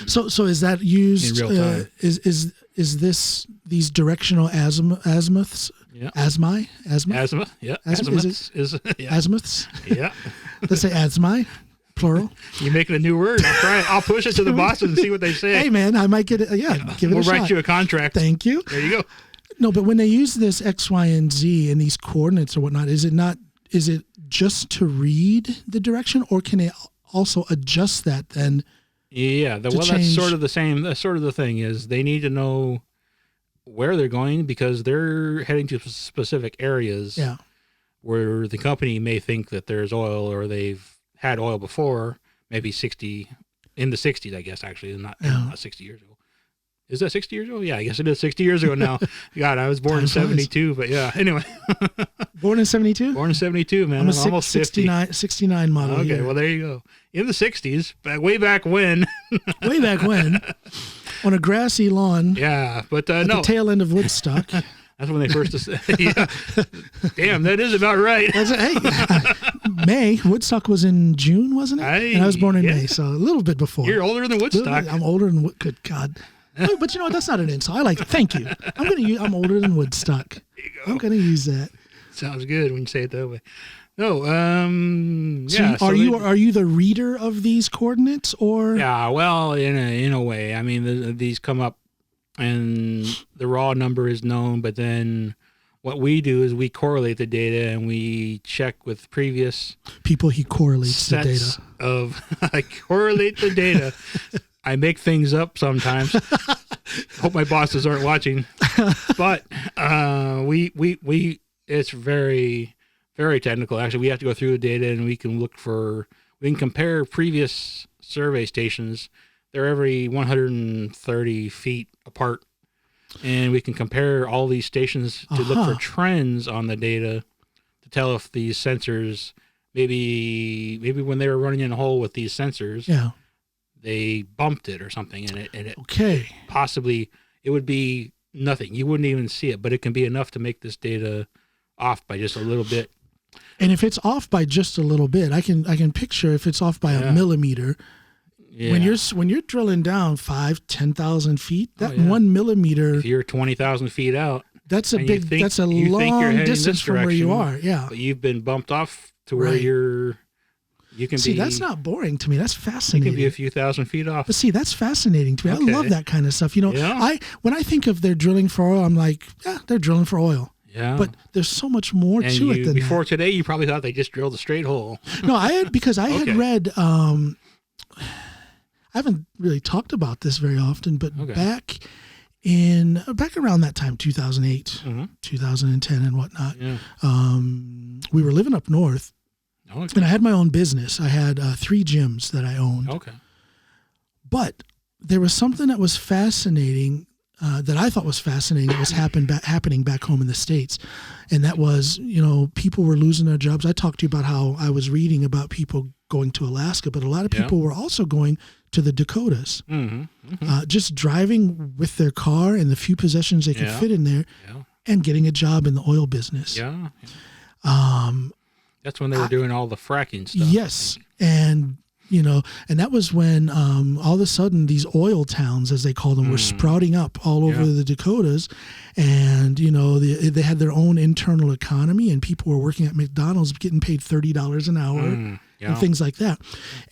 So is that used In real time. Is this these directional azimuths? Yeah. Azimuths? Yeah. Azimuths Is yeah. Azimuths? Yeah. Let's say azmi, plural. You're making a new word. I'll try it. I'll push it to the bosses and see what they say. Hey man, I might get it. Yeah, give it We'll a shot. write you a contract. Thank you. There you go. No, but when they use this X, Y, and Z and these coordinates or whatnot, is it just to read the direction, or can it also adjust that then? Yeah, that's sort of the same. That's sort of the thing is they need to know where they're going because they're heading to specific areas where the company may think that there's oil or they've had oil before, maybe in the 60s, I guess, actually, not 60 years ago. Is that 60 years ago? Yeah, I guess it is 60 years ago now. God, I was born in 72, but yeah, anyway. Born in 72? Born in 72, man. I'm almost 69 model. Okay, year. well, there you go. In the 60s, way back when. Way back when. On a grassy lawn. Yeah, but at the tail end of Woodstock. That's when they first. Yeah. Damn, that is about right. May. Woodstock was in June, wasn't it? And I was born in May, so a little bit before. You're older than Woodstock. I'm older than good God. But you know what? That's not an insult. I like it. Thank you. I'm older than Woodstock. There you go. I'm gonna use that. Sounds good when you say it that way. No, are you the reader of these coordinates or? Yeah, well, in a way. I mean, these come up, and the raw number is known, but then what we do is we correlate the data and we check with previous people. He correlates the data. I correlate the data. I make things up sometimes. Hope my bosses aren't watching, but we it's very, very technical. Actually, we have to go through the data and we can compare previous survey stations. They're every 130 feet apart, and we can compare all these stations to look for trends on the data to tell if these sensors maybe when they were running in a hole with these sensors. Yeah. They bumped it or something, and it possibly it would be nothing. You wouldn't even see it, but it can be enough to make this data off by just a little bit. And if it's off by just a little bit, I can picture if it's off by a millimeter. Yeah. When you're drilling down 5,000-10,000 feet, that 1 millimeter. If you're 20,000 feet out, that's a long distance from where you are. Yeah, but you've been bumped off to where you can see, that's not boring to me. That's fascinating. You can be a few thousand feet off. But see, that's fascinating to me. Okay. I love that kind of stuff. You know, when I think of they're drilling for oil, I'm like, yeah, they're drilling for oil. Yeah. But there's so much more to it than before that. Today, you probably thought they just drilled a straight hole. No, I had read, I haven't really talked about this very often, but back around that time, 2008, 2010 and whatnot, we were living up north. Okay. And I had my own business. I had 3 gyms that I owned. Okay. But there was something that was fascinating, that I thought was fascinating, that was happening back home in the States. And that was, people were losing their jobs. I talked to you about how I was reading about people going to Alaska, but a lot of people were also going to the Dakotas, just driving with their car and the few possessions they could fit in there and getting a job in the oil business. Yeah. That's when they were doing all the fracking stuff. Yes. And, and that was when all of a sudden these oil towns, as they call them, were sprouting up all over the Dakotas. And, they had their own internal economy and people were working at McDonald's getting paid $30 an hour and things like that.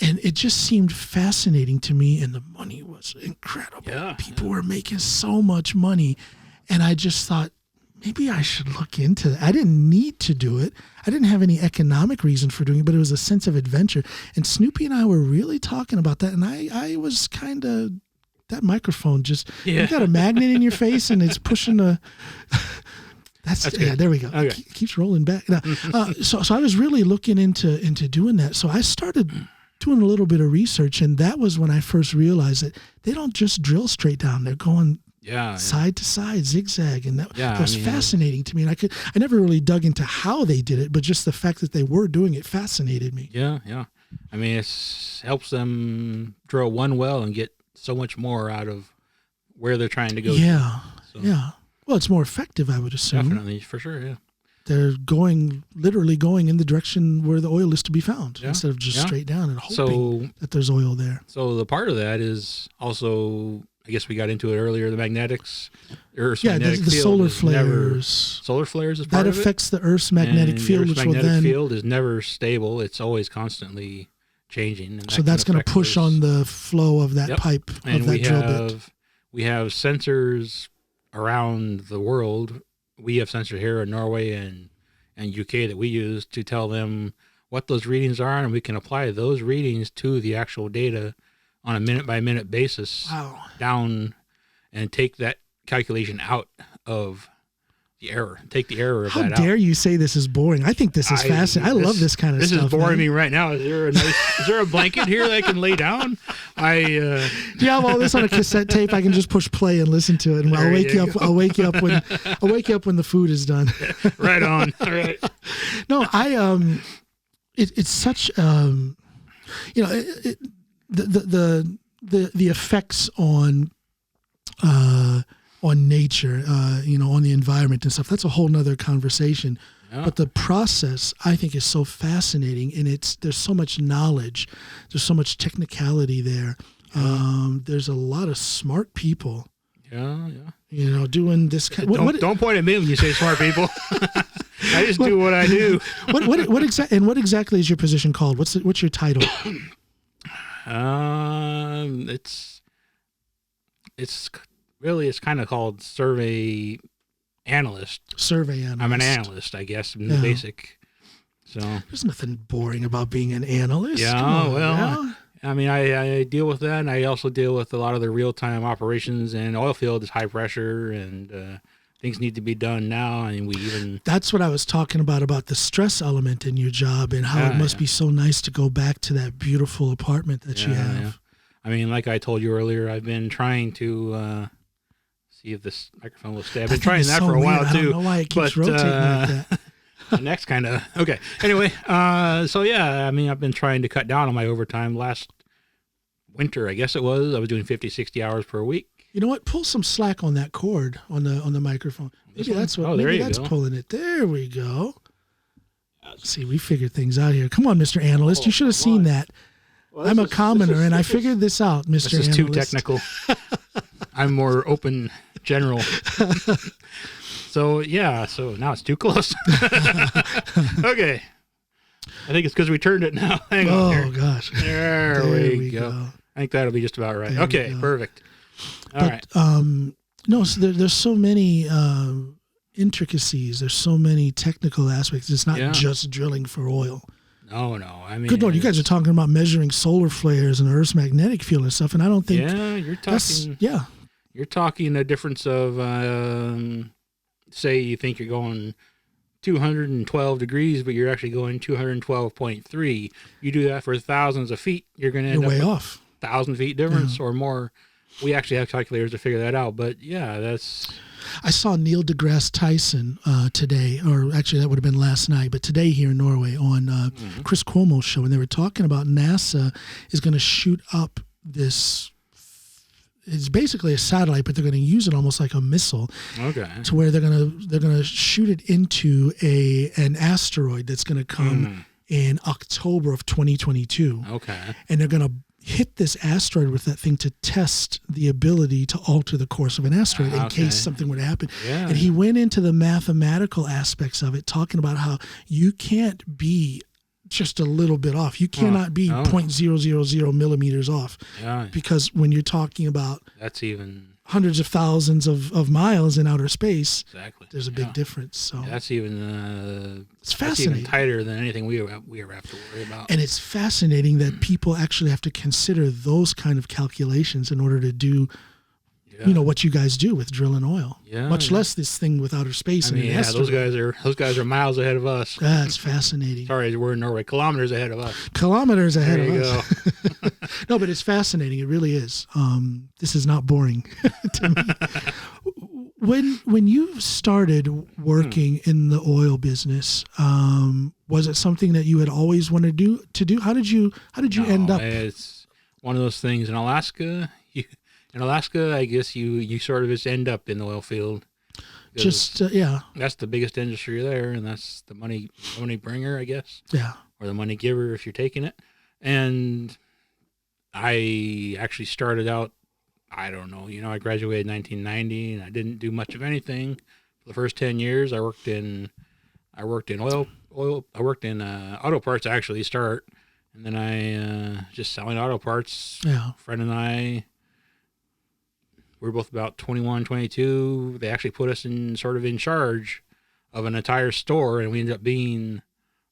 And it just seemed fascinating to me. And the money was incredible. Yeah. People were making so much money. And I just thought, maybe I should look into that. I didn't need to do it. I didn't have any economic reason for doing it, but it was a sense of adventure. And Snoopy and I were really talking about that. And I was kind of, that microphone just, you got a magnet in your face and it's pushing that's there we go. Okay. It keeps rolling back. Now, so I was really looking into doing that. So I started doing a little bit of research, and that was when I first realized that they don't just drill straight down. They're going side to side, zigzag, and that was fascinating to me. And I never really dug into how they did it, but just the fact that they were doing it fascinated me. Yeah, yeah. I mean, it helps them drill one well and get so much more out of where they're trying to go. Yeah, yeah. Well, it's more effective, I would assume. Definitely, for sure, yeah. They're literally going in the direction where the oil is to be found instead of just straight down and hoping that there's oil there. So the part of that is also, I guess we got into it earlier, the magnetics, Earth's magnetic the field solar flares. Solar flares is part that of it. affects the Earth's magnetic field, Earth's which magnetic will then field is never stable. It's always constantly changing. And so that's going to push on the flow of that pipe and of that drill bit. We have sensors around the world. We have sensors here in Norway and UK that we use to tell them what those readings are, and we can apply those readings to the actual data on a minute-by-minute basis down and take that calculation out of the error. Take the error of that out. How dare you say this is boring? I think this is fascinating. I love this kind of stuff. This is boring me right now. Is there a blanket here that I can lay down? Do you have all this on a cassette tape? I can just push play and listen to it, and I'll wake you up. I'll wake you up when the food is done. Right on. All right. No, it's such the effects on nature, on the environment and stuff. That's a whole nother conversation. Yeah. But the process, I think, is so fascinating, and there's so much knowledge, there's so much technicality there. Yeah. There's a lot of smart people. Yeah, yeah. Doing this kind. Don't point at me when you say smart people. I just do what I do. What exactly is your position called? What's your title? It's kind of called survey analyst. Survey analyst. I'm an analyst, I guess, in the basic. So there's nothing boring about being an analyst. Yeah, I mean, I deal with that, and I also deal with a lot of the real-time operations. And oil field is high pressure, and things need to be done now. And that's what I was talking about the stress element in your job, and how it must be so nice to go back to that beautiful apartment that you have. Yeah. I mean, like I told you earlier, I've been trying to see if this microphone will stay. I've been trying that for a while, too. I don't know why it keeps rotating like that. The next kind of... Okay. Anyway, so yeah, I mean, I've been trying to cut down on my overtime. Last winter, I guess it was, I was doing 50, 60 hours per week. You know what? Pull some slack on that cord on the microphone. Maybe that's what. Maybe that's pulling it. There we go. See, we figured things out here. Come on, Mr. Analyst. You should have seen that. Well, I'm a commoner, and I figured this out, Mr. Analyst. This is too technical. I'm more open, general. So now it's too close. Okay. I think it's because we turned it now. Hang on here. Oh, gosh. There we go. I think that'll be just about right. Okay, perfect. All right. No, so there's so many intricacies. There's so many technical aspects. It's not just drilling for oil. No. I mean, good Lord, you guys are talking about measuring solar flares and Earth's magnetic field and stuff, and I don't think. Yeah, you're talking. You're talking a difference of, say, you think you're going 212 degrees, but you're actually going 212.3. You do that for thousands of feet, you're going to end up way off. 1,000 feet difference or more. We actually have calculators to figure that out, but yeah, that's... I saw Neil deGrasse Tyson today, or actually that would have been last night, but today here in Norway on Chris Cuomo's show, and they were talking about NASA is going to shoot up this... It's basically a satellite, but they're going to use it almost like a missile. Okay. To where they're gonna shoot it into an asteroid that's going to come in October of 2022. Okay. And they're going to hit this asteroid with that thing to test the ability to alter the course of an asteroid in case something were to happen. Yeah. And he went into the mathematical aspects of it, talking about how you can't be just a little bit off. You cannot be 0.000 millimeters off. Yeah. Because when you're talking about that's even hundreds of thousands of miles in outer space, exactly, there's a big difference. So that's even it's fascinating. That's even tighter than anything we ever have to worry about. And it's fascinating that people actually have to consider those kind of calculations in order to do what you guys do with drilling oil. Yeah. Much less this thing with outer space. Those guys are miles ahead of us. That's fascinating. Sorry, we're in Norway. Kilometers ahead of us. Kilometers ahead of us. No, but it's fascinating. It really is. This is not boring to me. When you started working in the oil business, was it something that you had always wanted to do? How did you end up? It's one of those things in Alaska. In Alaska, I guess you sort of just end up in the oil field. Just yeah, That's the biggest industry there, and that's the money bringer, I guess. yeah. Or the money giver if you're taking it. And I actually started out, I don't know, I graduated in 1990, and I didn't do much of anything for the first 10 years. I worked in oil. I worked in auto parts actually start, and then I just selling auto parts. Yeah. A friend and I, we were both about 21, 22. They actually put us in charge of an entire store, and we ended up being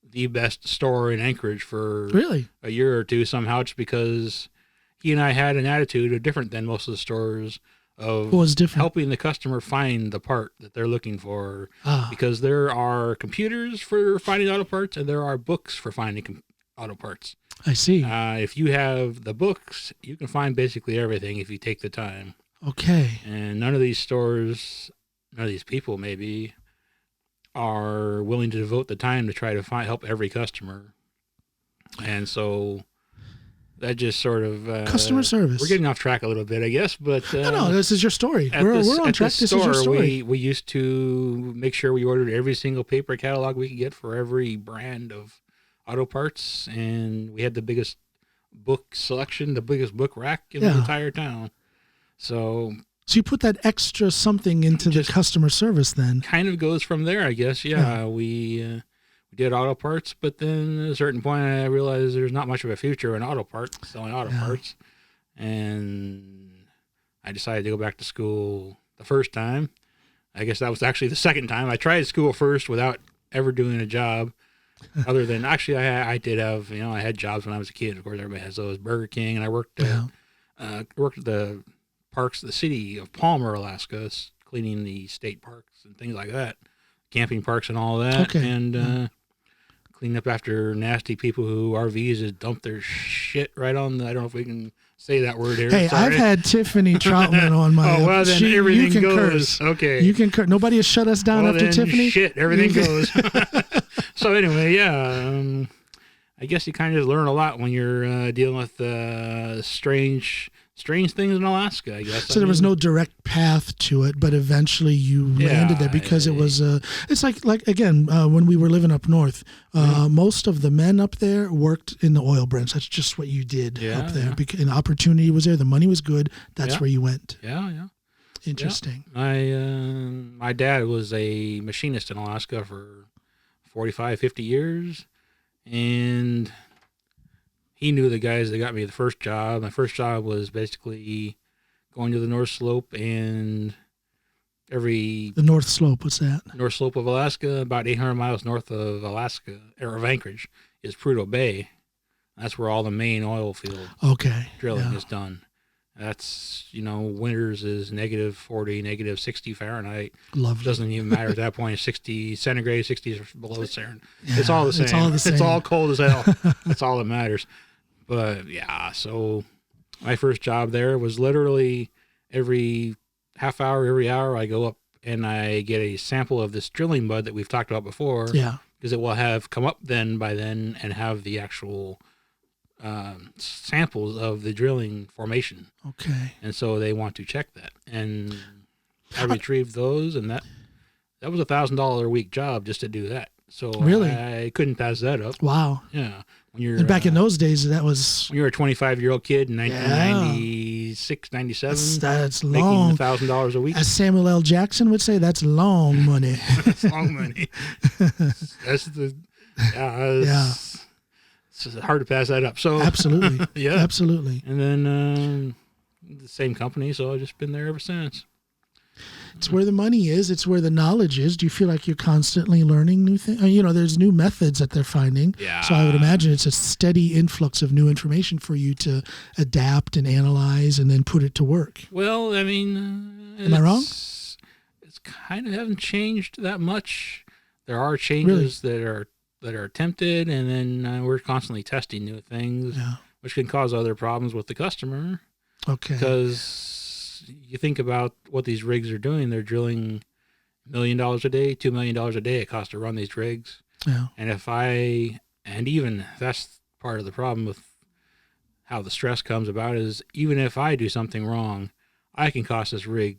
the best store in Anchorage for Really a year or two somehow, just because he and I had an attitude different than most of the stores of what was different? helping the customer find the part that they're looking for. Ah. Because there are computers for finding auto parts and there are books for finding auto parts. I see. If you have the books, you can find basically everything if you take the time. Okay. And none of these stores, none of these people maybe, are willing to devote the time to try to help every customer. And so that just sort of customer service. We're getting off track a little bit, I guess, but no, this is your story. We're on track. This is your story. We used to make sure we ordered every single paper catalog we could get for every brand of auto parts, and we had the biggest book selection, the biggest book rack in the entire town. So you put that extra something into the customer service then. Kind of goes from there, I guess. Yeah. We did auto parts, but then at a certain point I realized there's not much of a future in selling auto parts. And I decided to go back to school the first time. I guess that was actually the second time. I tried school first without ever doing a job. Other than, actually, I did have, I had jobs when I was a kid. Of course, everybody has those. Burger King, and I worked at the parks, the city of Palmer, Alaska, cleaning the state parks and things like that, camping parks and all that, and cleaning up after nasty people who RVs just dump their shit right on I don't know if we can say that word here. Hey, sorry. I've had Tiffany Troutman on my. Oh, well, then everything goes. Curse. Okay. You can curse. Nobody has shut us down after Tiffany. Shit, everything goes. So anyway, I guess you kind of just learn a lot when you're dealing with strange things in Alaska, I guess. So there was no direct path to it, but eventually you landed there because it was it's like again, when we were living up north, most of the men up there worked in the oil branch. That's just what you did up there. Because an opportunity was there, the money was good. That's where you went. Yeah. Interesting. Yeah. My dad was a machinist in Alaska for 45, 50 years, and he knew the guys that got me the first job. My first job was basically going to the North Slope, and the North Slope, what's that? North Slope of Alaska, about 800 miles north of Alaska, or of Anchorage, is Prudhoe Bay. That's where all the main oil field drilling is done. That's, winters is -40, -60 Fahrenheit. Lovely. Doesn't even matter at that point. 60 centigrade, 60 is below Fahrenheit. Yeah, it's all the same. It's all cold as hell. That's all that matters. But so my first job there was literally every half hour, every hour, I go up and I get a sample of this drilling mud that we've talked about before. Yeah. Because it will have come up by then and have the actual samples of the drilling formation. Okay. And so they want to check that. And I retrieved those, and that was $1,000 a week job just to do that. So really, I couldn't pass that up. Wow. Yeah. When you're and back in those days, that was when you were a 25-year-old kid in 1996, 97. That's making long. $1,000 a week. As Samuel L. Jackson would say, that's long money. That's long money. That's the It's hard to pass that up. So absolutely, yeah, absolutely. And then the same company, so I've just been there ever since. It's where the money is. It's where the knowledge is. Do you feel like you're constantly learning new things? There's new methods that they're finding. Yeah. So I would imagine it's a steady influx of new information for you to adapt and analyze and then put it to work. Well, I mean, am I wrong? It's kind of haven't changed that much. There are changes that are attempted, and then we're constantly testing new things, which can cause other problems with the customer. Okay. Because you think about what these rigs are doing. They're drilling $1 million a day, $2 million a day it costs to run these rigs. Yeah. And even that's part of the problem with how the stress comes about is even if I do something wrong, I can cost this rig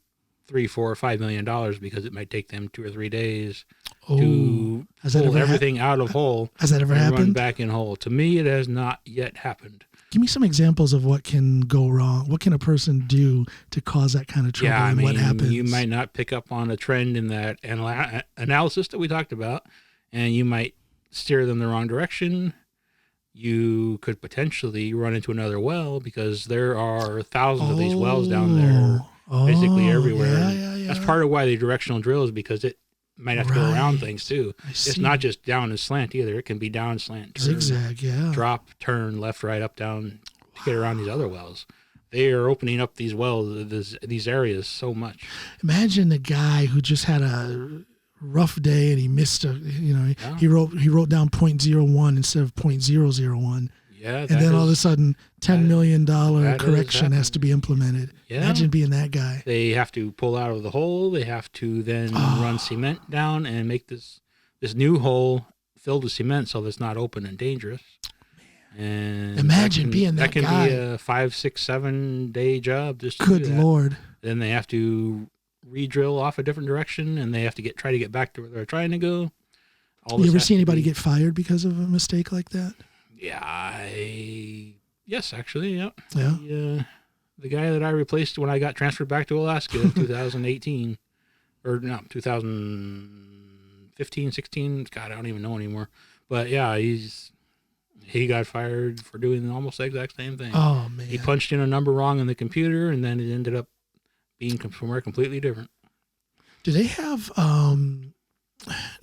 $3, $4, $5 million because it might take them 2 or 3 days Oh, to has that pull ever everything out of hole. Has that ever and run happened? back in hole. To me, it has not yet happened. Give me some examples of what can go wrong. What can a person do to cause that kind of trouble? Yeah, I and mean, what happens? you might not pick up on a trend in that analysis that we talked about, and you might steer them the wrong direction. You could potentially run into another well because there are thousands of these wells down there, basically everywhere. Yeah. That's part of why the directional drill is, because it might have to go around things too. It's not just down and slant either. It can be down, slant, turn, zigzag, drop, turn, left, right, up, down to get around these other wells. They are opening up these wells, these areas so much. Imagine the guy who just had a rough day and he missed he wrote down 0.01 instead of 0.001. Yeah, and then all of a sudden, $10 million correction has to be implemented. Yeah. Imagine being that guy. They have to pull out of the hole. They have to then run cement down and make this new hole filled with cement so that it's not open and dangerous. And imagine being that can guy. Be a 5, 6, 7 day job. Just to Good do that. Lord. Then they have to re-drill off a different direction, and they have to try to get back to where they're trying to go. You ever see anybody get fired because of a mistake like that? Yeah, yes, actually, yeah. Yeah. The guy that I replaced when I got transferred back to Alaska in 2018, or no, 2015, 16. God, I don't even know anymore. But yeah, he got fired for doing almost the exact same thing. Oh man! He punched in a number wrong in the computer, and then it ended up being somewhere completely different. Do they have? Do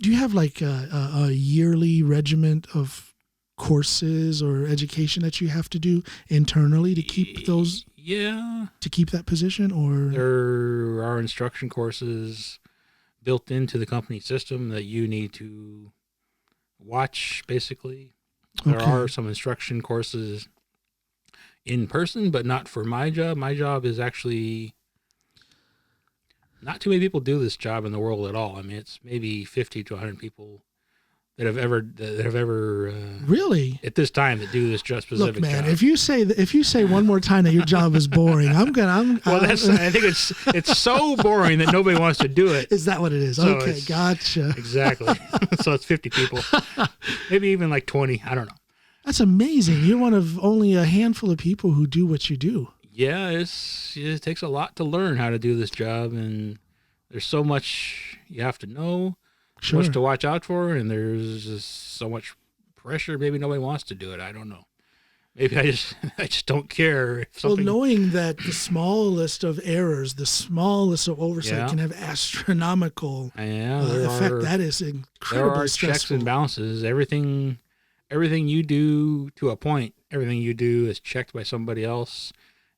you have like a yearly regiment of courses or education that you have to do internally to keep those? Yeah. To keep that position, or there are instruction courses built into the company system that you need to watch. Basically, there are some instruction courses in person, but not for my job. My job is actually. Not too many people do this job in the world at all. I mean, it's maybe 50 to 100 people that have ever really at this time that do this just specific. Look, man, job. if you say one more time that your job is boring, I think it's so boring that nobody wants to do it. Is that what it is? So okay, gotcha. Exactly. So it's 50 people, maybe even like 20. I don't know. That's amazing. You're one of only a handful of people who do what you do. Yeah, it takes a lot to learn how to do this job, and there's so much you have to know, so much to watch out for, and there's just so much pressure. Maybe nobody wants to do it. I don't know. Maybe I just don't care. If knowing that the smallest of errors, the smallest of oversight can have astronomical effect. That is incredibly there are stressful. Checks and balances. Everything you do to a point, everything you do is checked by somebody else.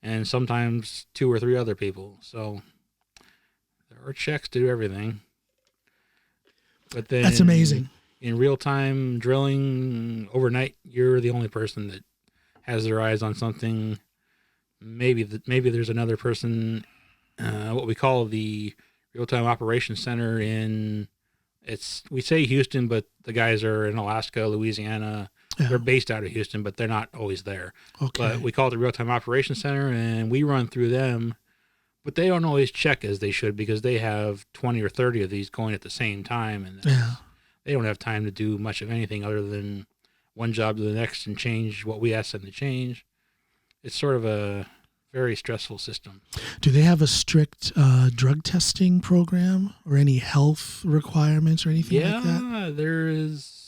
And sometimes 2 or 3 other people. So there are checks to do everything. But then that's amazing. In real-time drilling overnight, you're the only person that has their eyes on something. Maybe there's another person, what we call the real-time operations center we say Houston, but the guys are in Alaska, Louisiana. Yeah. They're based out of Houston, but they're not always there. Okay. But we call it the Real-Time Operations Center, and we run through them. But they don't always check as they should because they have 20 or 30 of these going at the same time. And they don't have time to do much of anything other than one job to the next and change what we ask them to change. It's sort of a very stressful system. Do they have a strict drug testing program or any health requirements or anything like that? Yeah, there is.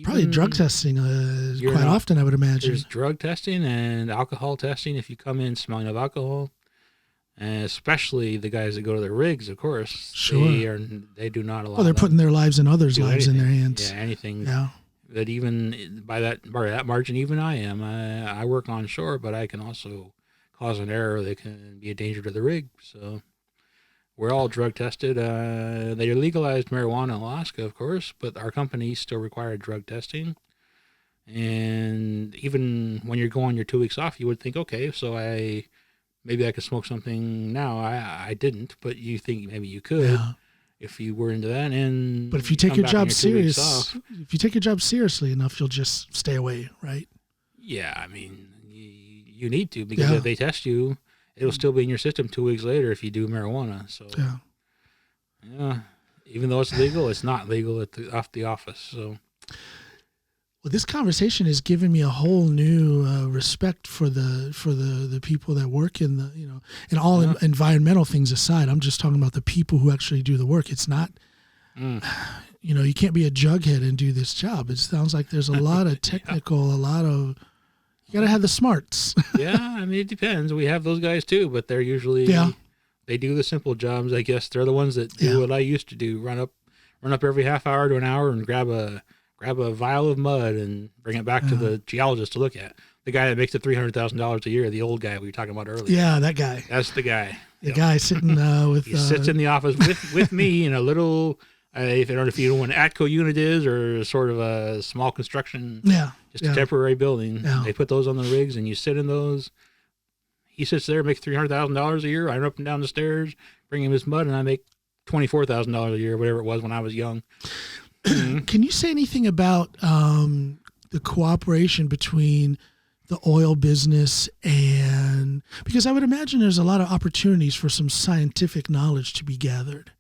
Probably drug testing quite often, I would imagine. There's drug testing and alcohol testing if you come in smelling of alcohol. And especially the guys that go to their rigs, of course. Sure. They do not allow. Well, they're putting their lives and others' lives in their hands. Yeah, anything. Yeah. That even by that margin, even I am. I work on shore, but I can also cause an error that can be a danger to the rig. So we're all drug tested. They legalized marijuana in Alaska, of course, but our company still required drug testing. And even when you're going your 2 weeks off, you would think, okay, so maybe I could smoke something now. I didn't, but you think maybe you could if you were into that. But if you take your job seriously enough, you'll just stay away, right? Yeah, I mean, you need to because if they test you it'll still be in your system 2 weeks later if you do marijuana. So yeah, even though it's legal, it's not legal at the office. So. Well, this conversation has given me a whole new respect for the people that work in the, and all environmental things aside. I'm just talking about the people who actually do the work. It's not, you can't be a jughead and do this job. It sounds like there's a lot of technical, you got to have the smarts. Yeah, I mean, it depends. We have those guys too, but they're usually, they do the simple jobs. I guess they're the ones that do what I used to do: run up every half hour to an hour and grab a vial of mud and bring it back to the geologist to look at. The guy that makes the $300,000 a year, the old guy we were talking about earlier. Yeah, that guy. That's the guy. The guy sitting with. He sits in the office with me in a little. If you don't know what an ATCO unit is, or sort of a small construction, just a temporary building. Yeah. They put those on the rigs, and you sit in those. He sits there, makes $300,000 a year. I run up and down the stairs, bring him his mud, and I make $24,000 a year, whatever it was when I was young. Can you say anything about the cooperation between the oil business and, because I would imagine there's a lot of opportunities for some scientific knowledge to be gathered,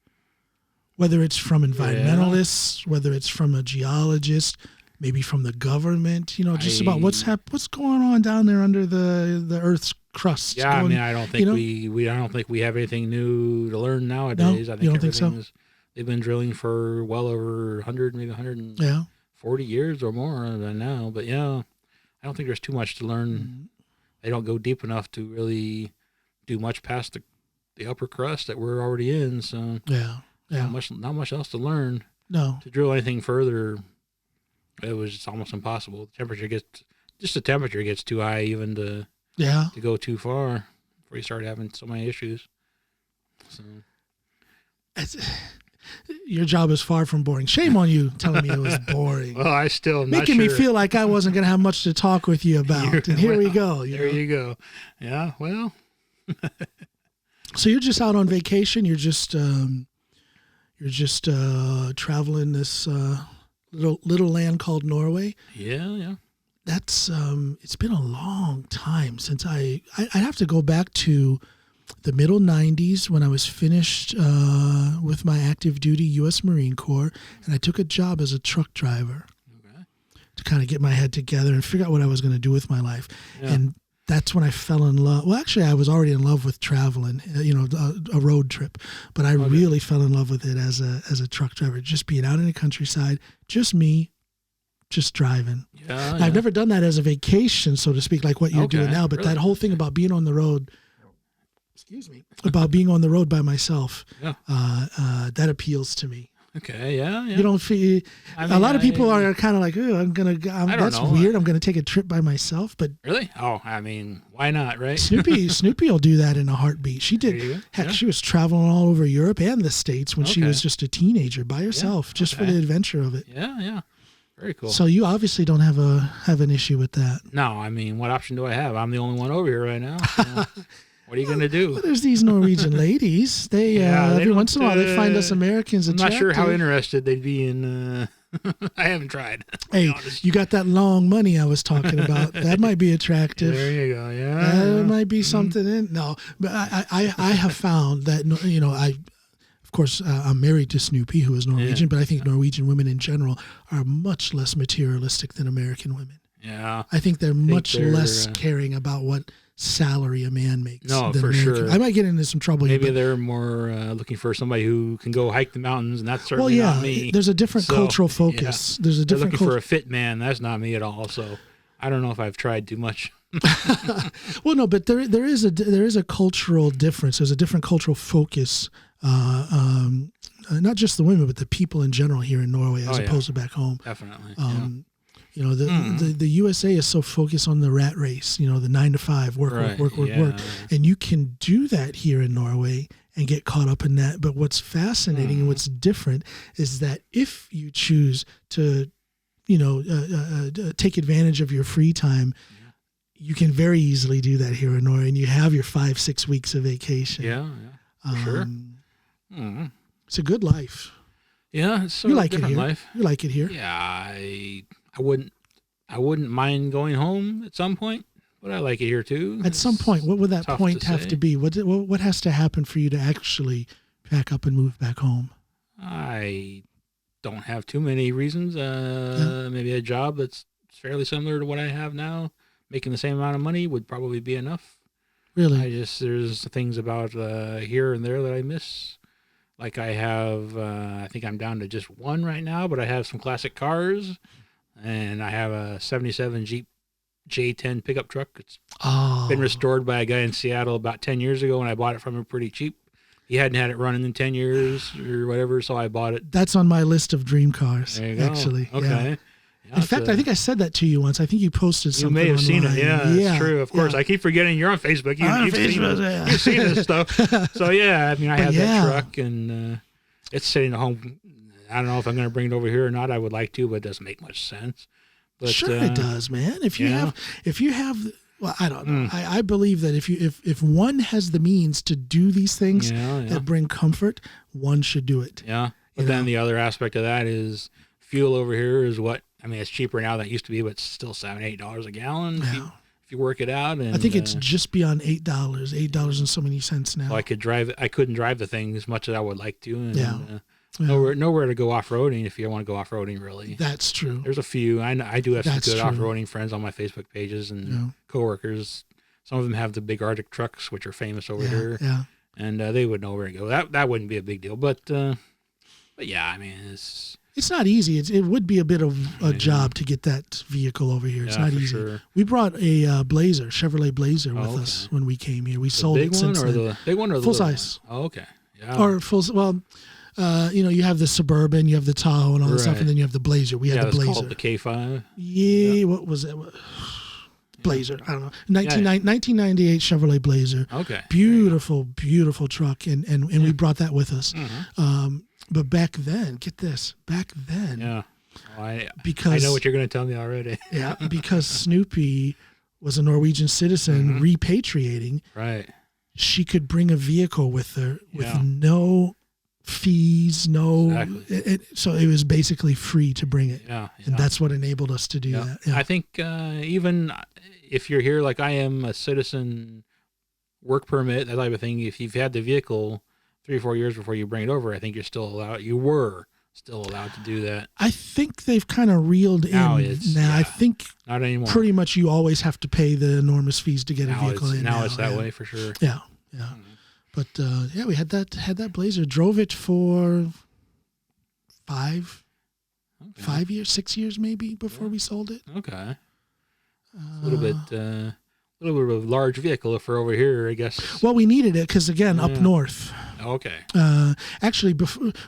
whether it's from environmentalists, whether it's from a geologist, maybe from the government, just about what's going on down there under the Earth's crust. Yeah, I mean, I don't think I don't think we have anything new to learn nowadays. No, I think you don't think so? They've been drilling for well over 100, maybe 140 years or more than now. But I don't think there's too much to learn. Mm-hmm. They don't go deep enough to really do much past the upper crust that we're already in. So not much else to learn. No, to drill anything further, it's almost impossible. The temperature gets too high even to go too far before you start having so many issues. So. Your job is far from boring. Shame on you telling me it was boring. Well, I still making me feel like I wasn't going to have much to talk with you about. And here we go. You go. Yeah. Well. So you're just out on vacation. You're just traveling this little land called Norway. Yeah. That's it's been a long time since I have to go back to the middle 90s when I was finished with my active duty U.S. Marine Corps, and I took a job as a truck driver to kind of get my head together and figure out what I was going to do with my life. Yeah. And that's when I fell in love. Well, actually, I was already in love with traveling, a road trip, but I really fell in love with it as a truck driver, just being out in the countryside, just me, just driving. Yeah, I've never done that as a vacation, so to speak, like what you're doing now, but that whole thing about being on the road, about being on the road by myself, that appeals to me. Okay, yeah. You don't feel. A lot of people are kind of like, "Oh, that's weird. I'm gonna take a trip by myself." But really, I mean, why not, right? Snoopy will do that in a heartbeat. She did. Heck, she was traveling all over Europe and the States when she was just a teenager by herself, just for the adventure of it. Yeah. Very cool. So you obviously don't have an issue with that. No, I mean, what option do I have? I'm the only one over here right now. So. What are you going to do? Well, there's these Norwegian ladies. They every once in a while they find us Americans attractive. I'm not sure how interested they'd be in. I haven't tried. Hey, you got that long money I was talking about. That might be attractive. There you go. Yeah, that might be something in. No, but I have found that of course I'm married to Snoopy, who is Norwegian, but I think Norwegian women in general are much less materialistic than American women. Yeah, I think they're much less caring about what salary a man makes. No, for sure. I might get into some trouble. Maybe they're more looking for somebody who can go hike the mountains, and that's certainly not me. There's a different cultural focus. Yeah. There's a different. They're looking for a fit man. That's not me at all. So I don't know if I've tried too much. Well, no, but there is a cultural difference. There's a different cultural focus. Not just the women, but the people in general here in Norway, as opposed to back home. Definitely. The USA is so focused on the rat race, the 9 to 5, work, and you can do that here in Norway and get caught up in that. But what's fascinating and what's different is that if you choose to, take advantage of your free time, you can very easily do that here in Norway, and you have your 5-6 weeks of vacation. Yeah, for sure. It's a good life. Yeah, it's you like it here. Life. You like it here. Yeah, I wouldn't mind going home at some point, But I like it here too. At some point, what would that point have to be? What has to happen for you to actually pack up and move back home? I don't have too many reasons. Maybe a job that's fairly similar to what I have now, making the same amount of money would probably be enough. Really? There's things about here and there that I miss. Like I have, I think I'm down to just one right now, but I have some classic cars, and I have a 77 Jeep J10 pickup truck. It's been restored by a guy in Seattle about 10 years ago, and I bought it from him pretty cheap. He hadn't had it running in 10 years or whatever, so I bought it. That's on my list of dream cars, there you go. Actually. Okay. Yeah. In fact, I think I said that to you once. I think you posted something. You may have online. seen it. Yeah, that's true. Of course. I keep forgetting you're on Facebook. You've seen this stuff. So, yeah, I mean, I have that truck, and it's sitting at home. I don't know if I'm going to bring it over here or not. I would like to, but it doesn't make much sense. But, sure it does, man. If you have, well, I don't know. I believe that if one has the means to do these things that bring comfort, one should do it. Yeah. But then the other aspect of that is fuel over here is what, I mean, it's cheaper now than it used to be, but it's still $7-8 a gallon if you work it out. And I think it's just beyond $8 and so many cents now. So I couldn't drive the thing as much as I would like to. And, nowhere to go off-roading if you want to go off-roading, really. That's true. There's a few. I do have some good off-roading friends on my Facebook pages and coworkers. Some of them have the big Arctic trucks, which are famous over here. Yeah. And they would know where to go. That wouldn't be a big deal. But yeah, I mean, it's not easy. It would be a bit of a job to get that vehicle over here. It's not easy. Sure. We brought a Blazer, Chevrolet Blazer, with us when we came here. We sold it since then. The big one or the full size? Oh, okay. Yeah. Or full. Well, you have the Suburban, you have the Tahoe, and all that stuff, and then you have the Blazer. We had the Blazer. It's called the K5. Yeah. What was it? Blazer. I don't know. 1998 Chevrolet Blazer. Okay. Beautiful truck, and we brought that with us. Mm-hmm. But back then, get this. Back then, I because know what you're going to tell me already. Yeah, because Snoopy was a Norwegian citizen repatriating. Right. She could bring a vehicle with her with no fees, so it was basically free to bring it. Yeah. And that's what enabled us to do that. Yeah. I think even if you're here, like I am, a citizen, work permit, that type of thing, if you've had the vehicle 3 or 4 years before you bring it over, I think you're still allowed. You were still allowed to do that. I think they've kind of reeled in now. I think not anymore. Pretty much you always have to pay the enormous fees to get a vehicle in. Now it's that way for sure. Yeah. But we had that Blazer. Drove it for 5 years, 6 years maybe before we sold it. Okay. A little bit of a large vehicle for over here, I guess. Well, we needed it because, again, up north. Okay. Actually,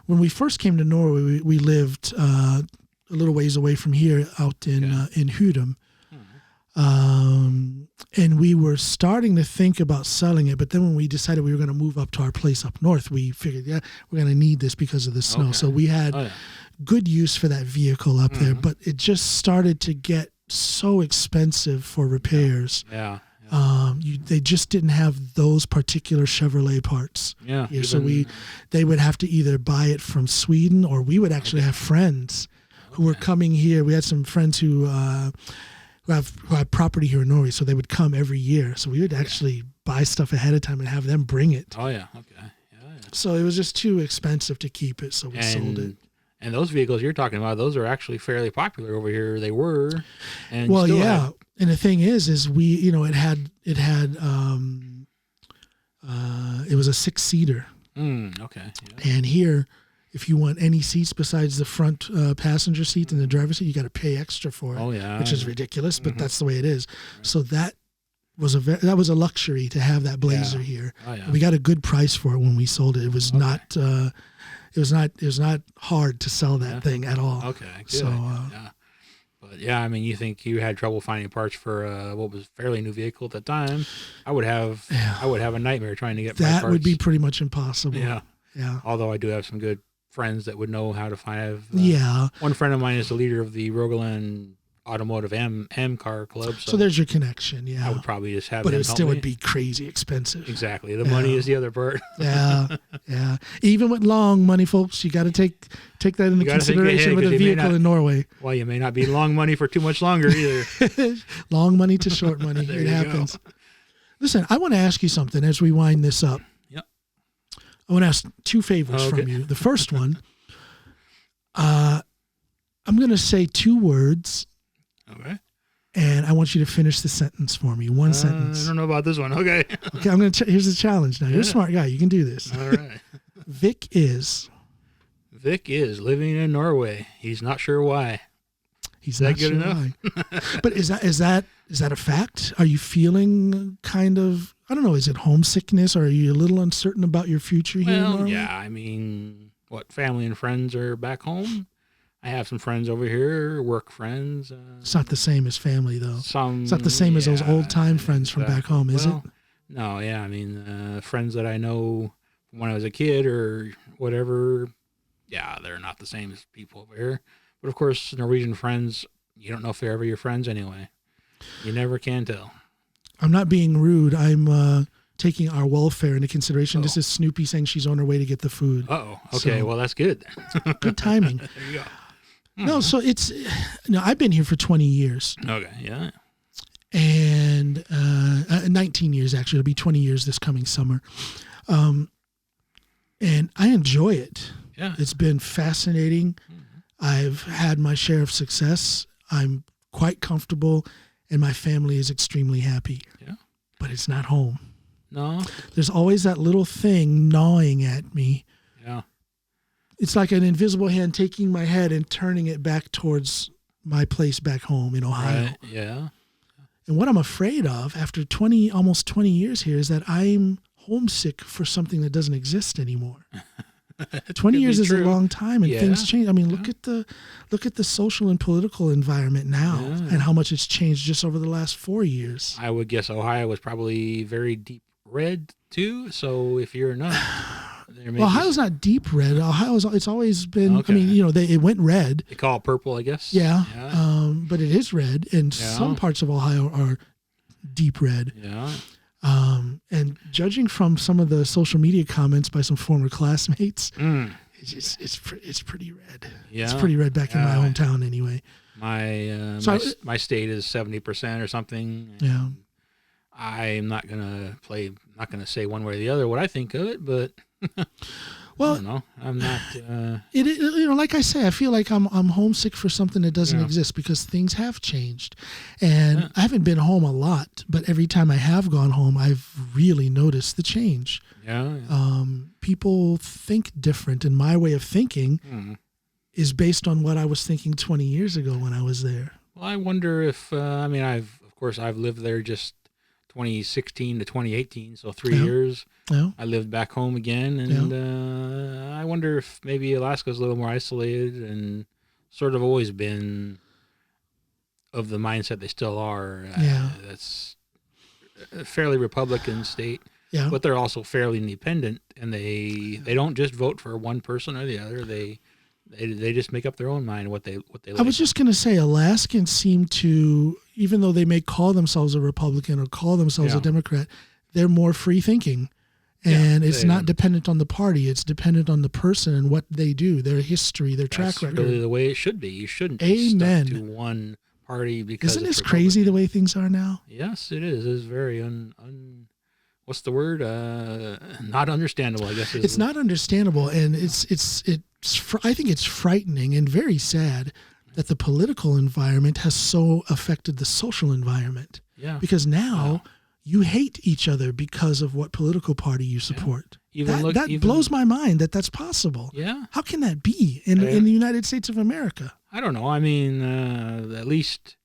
when we first came to Norway, we lived a little ways away from here, out in Hudum. And we were starting to think about selling it, but then when we decided we were going to move up to our place up north, we figured, we're going to need this because of the snow. So we had good use for that vehicle up there, but it just started to get so expensive for repairs. They just didn't have those particular Chevrolet parts. Here. So they would have to either buy it from Sweden, or we would actually have friends who were coming here. We had some friends who have property here in Norway, so they would come every year. So we would actually buy stuff ahead of time and have them bring it. Oh yeah, okay. So it was just too expensive to keep it, so we sold it. And those vehicles you're talking about, those are actually fairly popular over here. They were. And well, yeah. And the thing is we, it was a 6-seater. Okay. Yeah. And here, if you want any seats besides the front passenger seat and the driver's seat, you got to pay extra for it. Oh yeah. Which is ridiculous, but that's the way it is. Right. So that was a luxury to have that Blazer here. Oh, yeah. We got a good price for it when we sold it. It was not. It was not hard to sell that thing at all. Okay. Good. So. But I mean, you think you had trouble finding parts for what was a fairly new vehicle at the time? I would have a nightmare trying to get parts. That would be pretty much impossible. Yeah. Although I do have some good friends that would know how to find. Yeah. One friend of mine is the leader of the Rogaland automotive M car club. So there's your connection. Yeah. I would probably just have but them it help still me. would be crazy expensive. Exactly. The money is the other part. Yeah. Even with long money, folks, you got to take that into consideration with a vehicle in Norway. Well, you may not be long money for too much longer either. Long money to short money. It happens. Listen, I want to ask you something as we wind this up. Yep. I want to ask 2 favors from you. The first one, I'm going to say 2 words. Okay. And I want you to finish the sentence for me. One sentence. I don't know about this one. Okay. Okay, I'm going to here's the challenge now. You're a smart guy. You can do this. All right. Vic is living in Norway. He's not sure why. He's not good enough. But is that a fact? Are you feeling kind of, I don't know, is it homesickness, or are you a little uncertain about your future here in Norway? Yeah, I mean, family and friends are back home. I have some friends over here, work friends. It's not the same as family, though. It's not the same as those old-time friends from back home, is it? No, yeah. I mean, friends that I know from when I was a kid or whatever, yeah, they're not the same as people over here. But, of course, Norwegian friends, you don't know if they're ever your friends anyway. You never can tell. I'm not being rude. I'm taking our welfare into consideration. This is Snoopy saying she's on her way to get the food. Uh-oh. Okay, well, that's good. Good timing. There you go. No, so I've been here for 20 years. Okay, yeah. And 19 years, actually. It'll be 20 years this coming summer. And I enjoy it. Yeah. It's been fascinating. I've had my share of success. I'm quite comfortable, and my family is extremely happy. Yeah. But it's not home. No. There's always that little thing gnawing at me. Yeah. It's like an invisible hand taking my head and turning it back towards my place back home in Ohio. Right. Yeah. And what I'm afraid of after almost 20 years here is that I'm homesick for something that doesn't exist anymore. 20 years is a long time, and things change. I mean, look at the social and political environment now and how much it's changed just over the last 4 years. I would guess Ohio was probably very deep red too. So if you're not, Ohio's not deep red. It's always been. Okay. I mean, it went red. They call it purple, I guess. Yeah. But it is red, and some parts of Ohio are deep red. Yeah. And judging from some of the social media comments by some former classmates, it's pretty red. Yeah. It's pretty red back in my hometown anyway. My state is 70% or something. Yeah. I'm not gonna say one way or the other what I think of it, but well, I don't know. I'm not. Like I say, I feel like I'm homesick for something that doesn't exist because things have changed, and I haven't been home a lot. But every time I have gone home, I've really noticed the change. Yeah. People think different, and my way of thinking is based on what I was thinking 20 years ago when I was there. Well, I wonder if I've lived there just 2016 to 2018, so 3 years. Yeah. I lived back home again, and I wonder if maybe Alaska's a little more isolated and sort of always been of the mindset they still are. That's a fairly Republican state, but they're also fairly independent, and they don't just vote for one person or the other. They just make up their own mind what they like. I was just going to say, Alaskans seem to, even though they may call themselves a Republican or call themselves a Democrat, they're more free thinking. And it's not dependent on the party. It's dependent on the person and what they do, their history, their track record. That's really the way it should be. You shouldn't be stuck to one party because Isn't this crazy the way things are now? Yes, it is. It's very what's the word? Not understandable, I guess. It's not understandable, and I think it's frightening and very sad that the political environment has so affected the social environment. Yeah. Because now you hate each other because of what political party you support. Yeah. That blows my mind that that's possible. Yeah. How can that be in the United States of America? I don't know. I mean, at least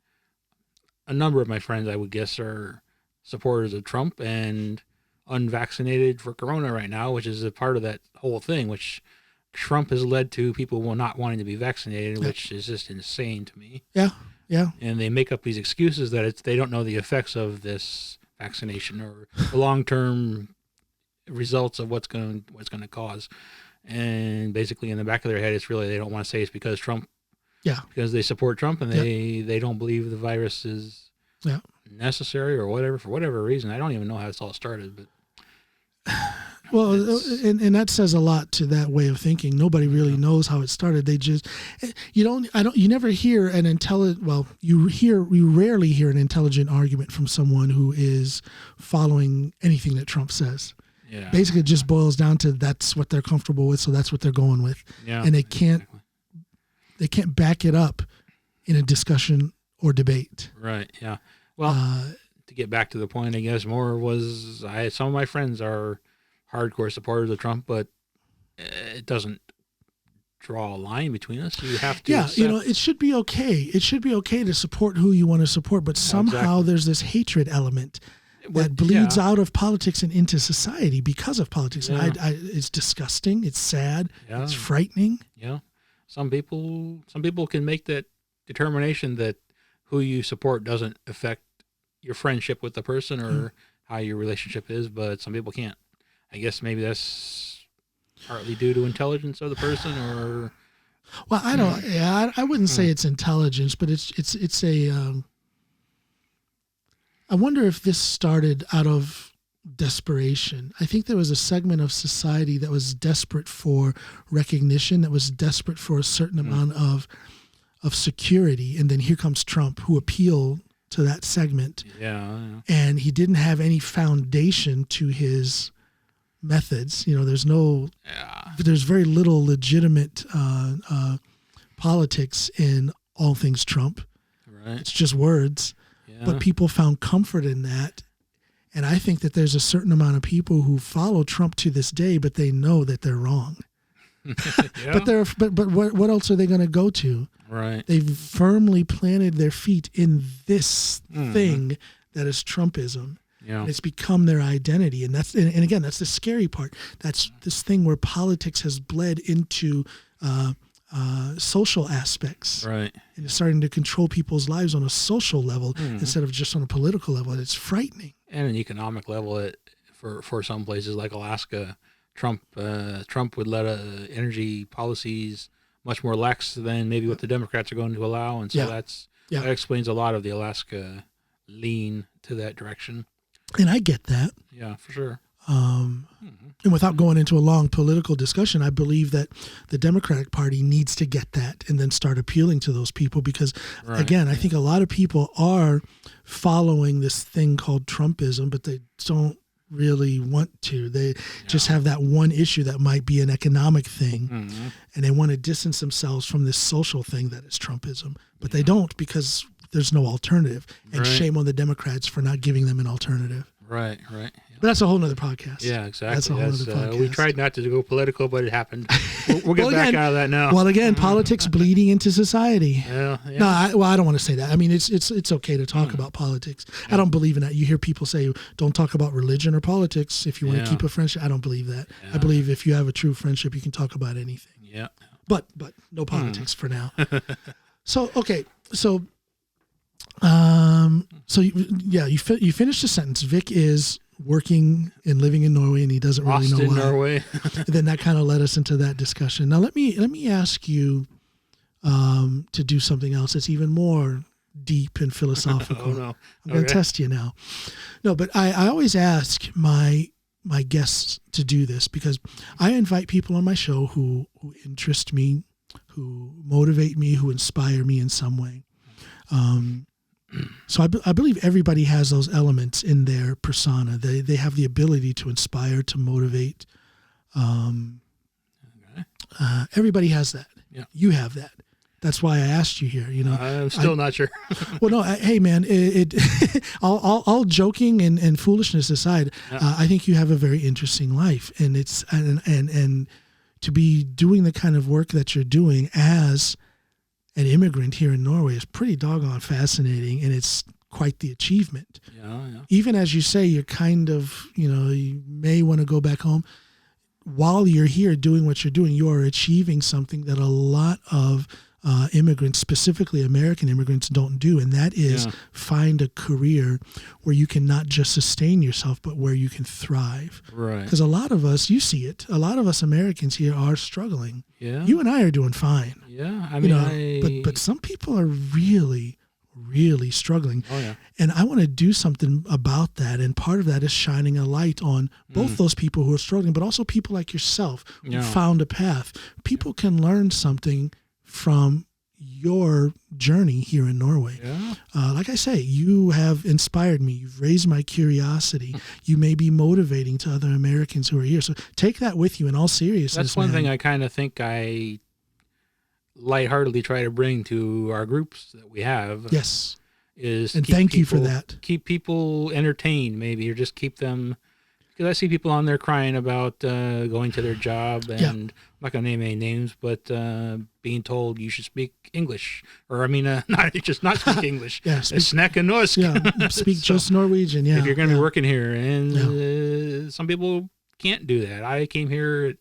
a number of my friends, I would guess, are supporters of Trump and unvaccinated for Corona right now, which is a part of that whole thing, which Trump has led to people not wanting to be vaccinated, which is just insane to me. Yeah, yeah. And they make up these excuses that they don't know the effects of this vaccination or the long-term results of what's going to cause. And basically in the back of their head, it's really they don't want to say it's because Trump Yeah. because they support Trump and they don't believe the virus is necessary or whatever, for whatever reason. I don't even know how this all started, but well, and that says a lot to that way of thinking. Nobody really knows how it started. They just, you never hear an you rarely hear an intelligent argument from someone who is following anything that Trump says. yeah, Basically, it just boils down to that's what they're comfortable with, so that's what they're going with. yeah, And they can't back it up in a discussion or debate. Right. Yeah. Well, to get back to the point, I guess more was some of my friends are hardcore supporters of Trump, but it doesn't draw a line between us. You have to. Yeah, accept. it should be okay. It should be okay to support who you want to support, but somehow there's this hatred element that bleeds out of politics and into society because of politics. Yeah. And it's disgusting. It's sad. Yeah. It's frightening. Yeah. Some people can make that determination that who you support doesn't affect your friendship with the person or how your relationship is, but some people can't. I guess maybe that's partly due to intelligence of the person, or well, I don't. Yeah, I wouldn't say it's intelligence, but it's a. I wonder if this started out of desperation. I think there was a segment of society that was desperate for recognition, that was desperate for a certain amount of security, and then here comes Trump, who appealed to that segment. Yeah. And he didn't have any foundation to his methods. There's very little legitimate politics in all things Trump. Right. It's just words. Yeah. But people found comfort in that. And I think that there's a certain amount of people who follow Trump to this day, but they know that they're wrong. Yeah. But what else are they going to go to? Right. They've firmly planted their feet in this thing that is Trumpism. Yeah. And it's become their identity. And again, that's the scary part. That's this thing where politics has bled into social aspects. Right. And it's starting to control people's lives on a social level instead of just on a political level. And it's frightening. And an economic level, for some places like Alaska, Trump would let energy policies much more lax than maybe what the Democrats are going to allow, and so that explains a lot of the Alaska lean to that direction. And I get that. Yeah, for sure. And without going into a long political discussion, I believe that the Democratic Party needs to get that and then start appealing to those people because, again, I think a lot of people are following this thing called Trumpism, but they don't really want to. They just have that one issue that might be an economic thing, and they want to distance themselves from this social thing that is Trumpism, but they don't because there's no alternative. And shame on the Democrats for not giving them an alternative. Right, right. Yeah. But that's a whole nother podcast. Yeah, exactly. That's a whole other podcast. We tried not to go political, but it happened. We'll get back out of that now. Well, again, politics bleeding into society. Yeah. No, I don't want to say that. I mean, it's okay to talk about politics. I don't believe in that. You hear people say, don't talk about religion or politics if you want to keep a friendship. I don't believe that. Yeah. I believe if you have a true friendship, you can talk about anything. Yeah. But no politics for now. So, okay. So, you finished the sentence. Vic is working and living in Norway, and he doesn't really know why. Norway. And then that kind of led us into that discussion. Now let me ask you to do something else that's even more deep and philosophical. Oh, no. I'm going to test you now. No, but I always ask my guests to do this because I invite people on my show who interest me, who motivate me, who inspire me in some way. So I believe everybody has those elements in their persona. They have the ability to inspire, to motivate. Everybody has that. Yeah. You have that. That's why I asked you here. I'm still not sure. Well, no. Hey, man. All joking and foolishness aside, I think you have a very interesting life, and it's and to be doing the kind of work that you're doing as an immigrant here in Norway is pretty doggone fascinating, and it's quite the achievement. Yeah. Even as you say, you're kind of, you may want to go back home. While you're here doing what you're doing, you are achieving something that a lot of immigrants, specifically American immigrants, don't do, and that is find a career where you can not just sustain yourself, but where you can thrive. Right. Because a lot of us, you see it, a lot of us Americans here are struggling. Yeah. You and I are doing fine. Yeah. I mean, but some people are really struggling. Oh, yeah. And I want to do something about that. And part of that is shining a light on both those people who are struggling, but also people like yourself who found a path. People can learn something from your journey here in Norway. Yeah. Like I say, you have inspired me. You've raised my curiosity. You may be motivating to other Americans who are here. So take that with you in all seriousness. That's one thing I kind of think I lightheartedly try to bring to our groups that we have. Yes. And thank you for that. Keep people entertained, maybe, or just keep them, because I see people on there crying about going to their job, and I'm not going to name any names, but being told you should speak English, or not speak English. Snack and norsk. Yeah, speak just Norwegian. Yeah, if you're going to be working here, and some people can't do that. I came here at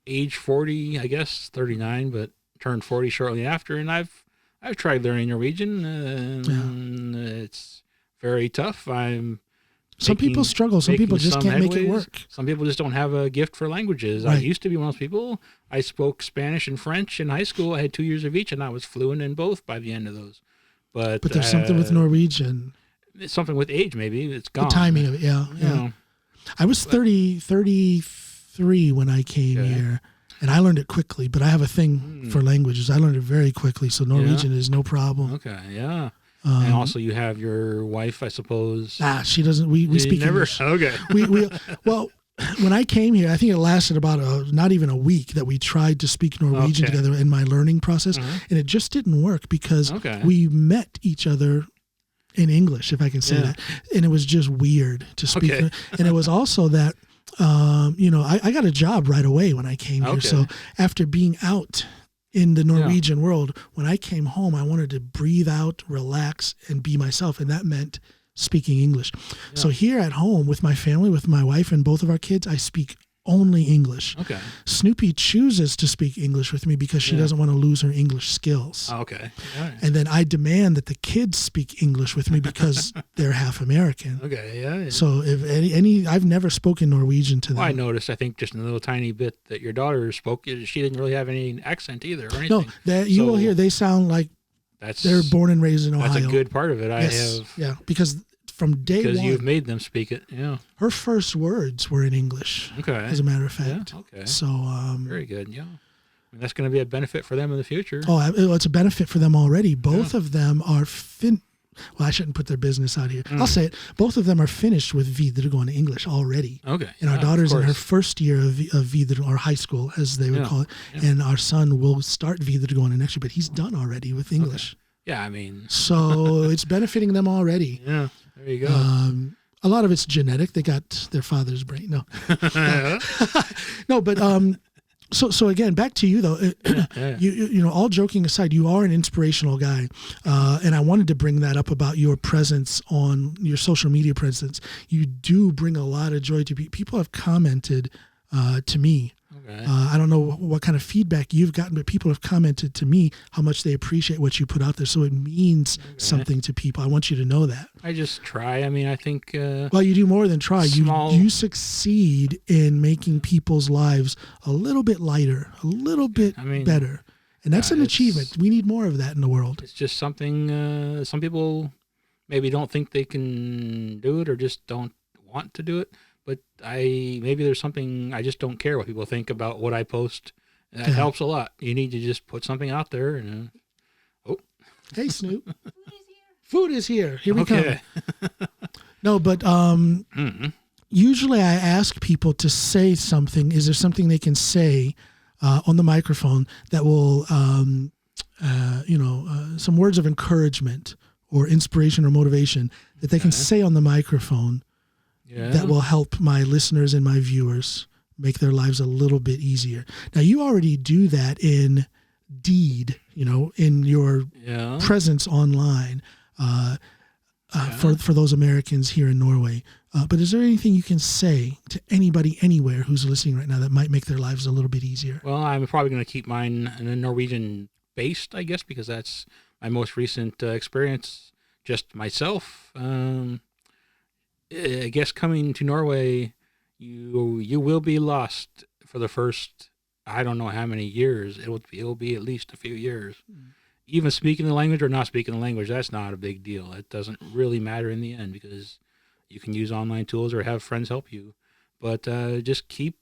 age 40, I guess 39, but turned 40 shortly after, and I've tried learning Norwegian. It's very tough. Some people struggle. Some people just can't make it work. Some people just don't have a gift for languages. Right. I used to be one of those people. I spoke Spanish and French in high school. I had 2 years of each, and I was fluent in both by the end of those. But there's something with Norwegian. It's something with age, maybe. It's gone. The timing of it, yeah. You know. I was 33 when I came here. And I learned it quickly, but I have a thing for languages. I learned it very quickly, so Norwegian is no problem. Okay, yeah. And also you have your wife, I suppose. She doesn't. We speak English. Okay. Well, when I came here, I think it lasted about not even a week that we tried to speak Norwegian together in my learning process, and it just didn't work because we met each other in English, if I can say that, and it was just weird to speak. And it was also that. I got a job right away when I came here. So after being out in the Norwegian world, when I came home, I wanted to breathe out, relax, and be myself. And that meant speaking English. Yeah. So here at home with my family, with my wife and both of our kids, I speak only English. Okay. Snoopy chooses to speak English with me because she doesn't want to lose her English skills. Okay. Right. And then I demand that the kids speak English with me because they're half American. Okay. Yeah. So if any, I've never spoken Norwegian to them. Well, I noticed, I think just in a little tiny bit that your daughter spoke, she didn't really have any accent either or anything. No, you will hear they sound like they're born and raised in Ohio. That's a good part of it. Because from day one. Because you've made them speak it, Her first words were in English, as a matter of fact. Yeah, okay. So, very good, I mean, that's going to be a benefit for them in the future. Oh, it's a benefit for them already. Both of them are well, I shouldn't put their business out here. I'll say it. Both of them are finished with videregående English already. Okay. And our daughter's in her first year of videregående, or high school, as they would call it. Yeah. And our son will start videregående next year, but he's done already with English. Okay. Yeah, I mean. So it's benefiting them already. Yeah, there you go. A lot of it's genetic. They got their father's brain. No. No, but so again, back to you though. You all joking aside, you are an inspirational guy, and I wanted to bring that up about your presence on your social media presence. You do bring a lot of joy to people. People have commented to me. Okay. I don't know what kind of feedback you've gotten, but people have commented to me how much they appreciate what you put out there. So it means something to people. I want you to know that. I just try. I mean, I think... well, you do more than try. You succeed in making people's lives a little bit lighter, a little bit better. And that's an achievement. We need more of that in the world. It's just something some people maybe don't think they can do it or just don't want to do it. But maybe there's something, I just don't care what people think about what I post. That helps a lot. You need to just put something out there. And Hey, Snoop. Food is here. Here we come. No, but usually I ask people to say something. Is there something they can say on the microphone that will, some words of encouragement or inspiration or motivation that they can say on the microphone that will help my listeners and my viewers make their lives a little bit easier. Now, you already do that in deed, in your presence online for those Americans here in Norway. But is there anything you can say to anybody anywhere who's listening right now that might make their lives a little bit easier? Well, I'm probably going to keep mine in a Norwegian based, I guess, because that's my most recent experience, just myself. I guess coming to Norway, you will be lost for the first, I don't know how many years. It'll be at least a few years. Even speaking the language or not speaking the language, that's not a big deal. It doesn't really matter in the end because you can use online tools or have friends help you. But just keep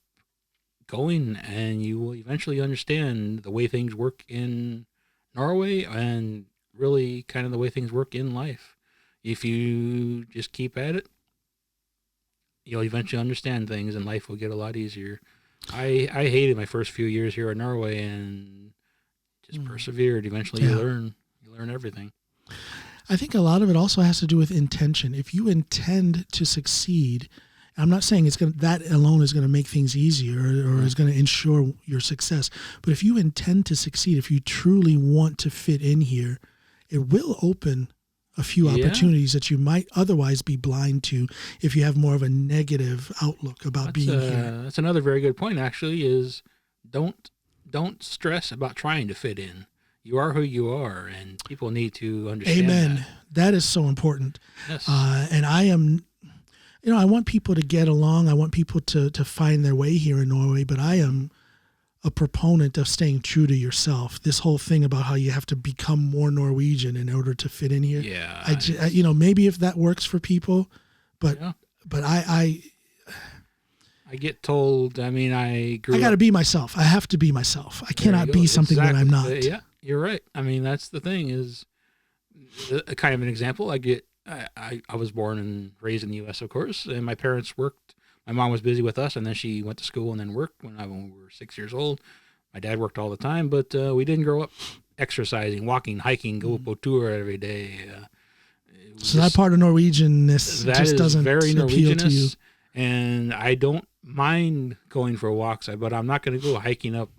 going, and you will eventually understand the way things work in Norway and really kind of the way things work in life. If you just keep at it, you'll eventually understand things, and life will get a lot easier. I hated my first few years here in Norway, and just persevered. Eventually, you learn everything. I think a lot of it also has to do with intention. If you intend to succeed, I'm not saying that alone is going to make things easier or is going to ensure your success. But if you intend to succeed, if you truly want to fit in here, it will open a few opportunities that you might otherwise be blind to if you have more of a negative outlook about being here. That's another very good point, actually, is don't stress about trying to fit in. You are who you are, and people need to understand Amen. That is so important. Yes. And I am, I want people to get along. I want people to find their way here in Norway, but I am a proponent of staying true to yourself. This whole thing about how you have to become more Norwegian in order to fit in here. Yeah. Maybe if that works for people, but I get told, I got to be myself. I have to be myself. I cannot be something that I'm not. Yeah, you're right. That's the thing is a kind of an example. I was born and raised in the U.S., of course, and my parents worked. My mom was busy with us, and then she went to school and then worked when we were 6 years old. My dad worked all the time, but we didn't grow up exercising, walking, hiking, go på tur every day. So that part of Norwegianness just doesn't very appeal to you. And I don't mind going for walks, but I'm not going to go hiking up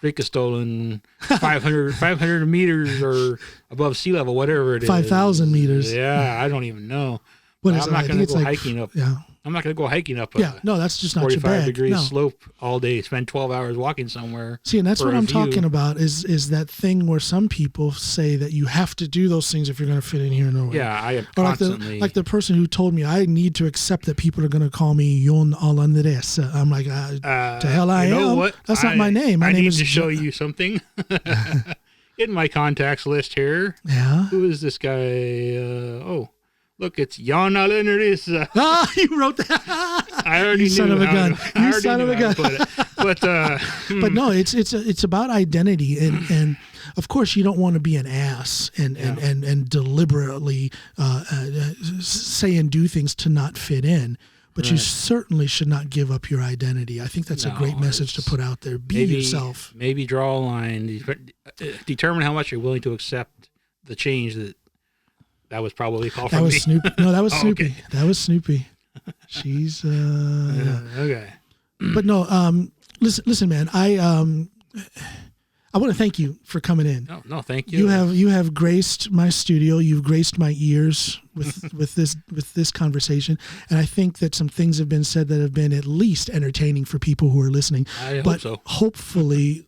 Preikestolen 500 meters or above sea level, whatever it is. 5,000 meters. Yeah, I don't even know. I'm not going to go hiking up. Yeah. I'm not going to go hiking up that's just not your 45 bag. degree slope all day, spend 12 hours walking somewhere. See, and that's what I'm talking about is that thing where some people say that you have to do those things if you're going to fit in here in Norway. Yeah, I am or constantly. Like the person who told me I need to accept that people are going to call me Jon Alandres. I'm like, to hell I am. Know what? That's not my name. My name need to show you something. In my contacts list here. Yeah. Who is this guy? Look, it's Jon Alandres. You wrote that. I already knew. Son of a gun. You son of a gun. But no, it's about identity, and of course you don't want to be an ass and deliberately say and do things to not fit in. But you certainly should not give up your identity. I think that's a great message to put out there. Be yourself. Maybe draw a line. Determine how much you're willing to accept the change that was probably called from me. Snoopy. No, that was Snoopy. Okay. That was Snoopy. She's okay. But no, listen, man. I want to thank you for coming in. No, thank you. You have graced my studio. You've graced my ears with this conversation, and I think that some things have been said that have been at least entertaining for people who are listening. I hope so. Hopefully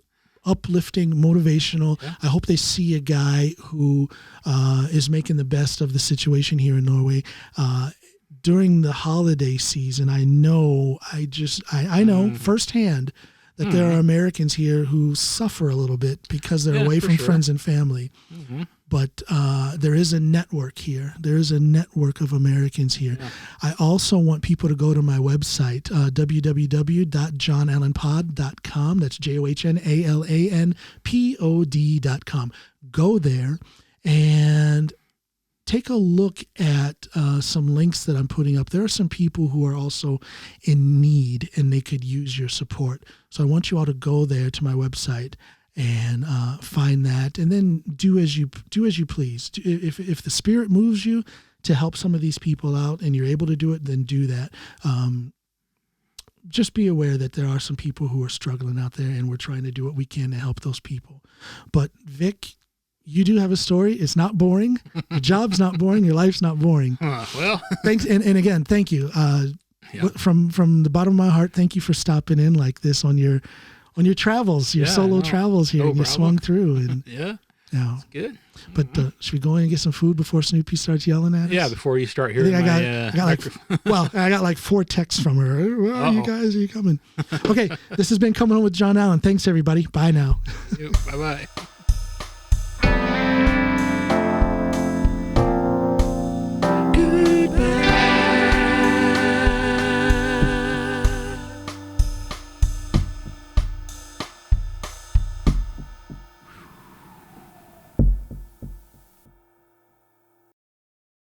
uplifting, motivational. Yeah. I hope they see a guy who is making the best of the situation here in Norway. During the holiday season, I know firsthand that there are Americans here who suffer a little bit because they're away from friends and family. Mm-hmm. But there is a network here. There is a network of Americans here. Yeah. I also want people to go to my website, www.johnalanpod.com. That's JOHNALANPOD.com. Go there and take a look at some links that I'm putting up. There are some people who are also in need and they could use your support. So I want you all to go there to my website and find that, and then do as you please. If the Spirit moves you to help some of these people out and you're able to do it, then do that. Just be aware that there are some people who are struggling out there, and we're trying to do what we can to help those people. But Vic, you do have a story. It's not boring. Your job's not boring. Your life's not boring. Well, thanks, and again, thank you. From the bottom of my heart, thank you for stopping in like this on your travels, your solo travels here. No and you swung through, and Yeah. Good. But should we go in and get some food before Snoopy starts yelling at us? Yeah, before you start hearing I got like 4 texts from her. Where are you guys? Are you coming? Okay, this has been Coming Home with John Allen. Thanks, everybody. Bye now. Bye-bye.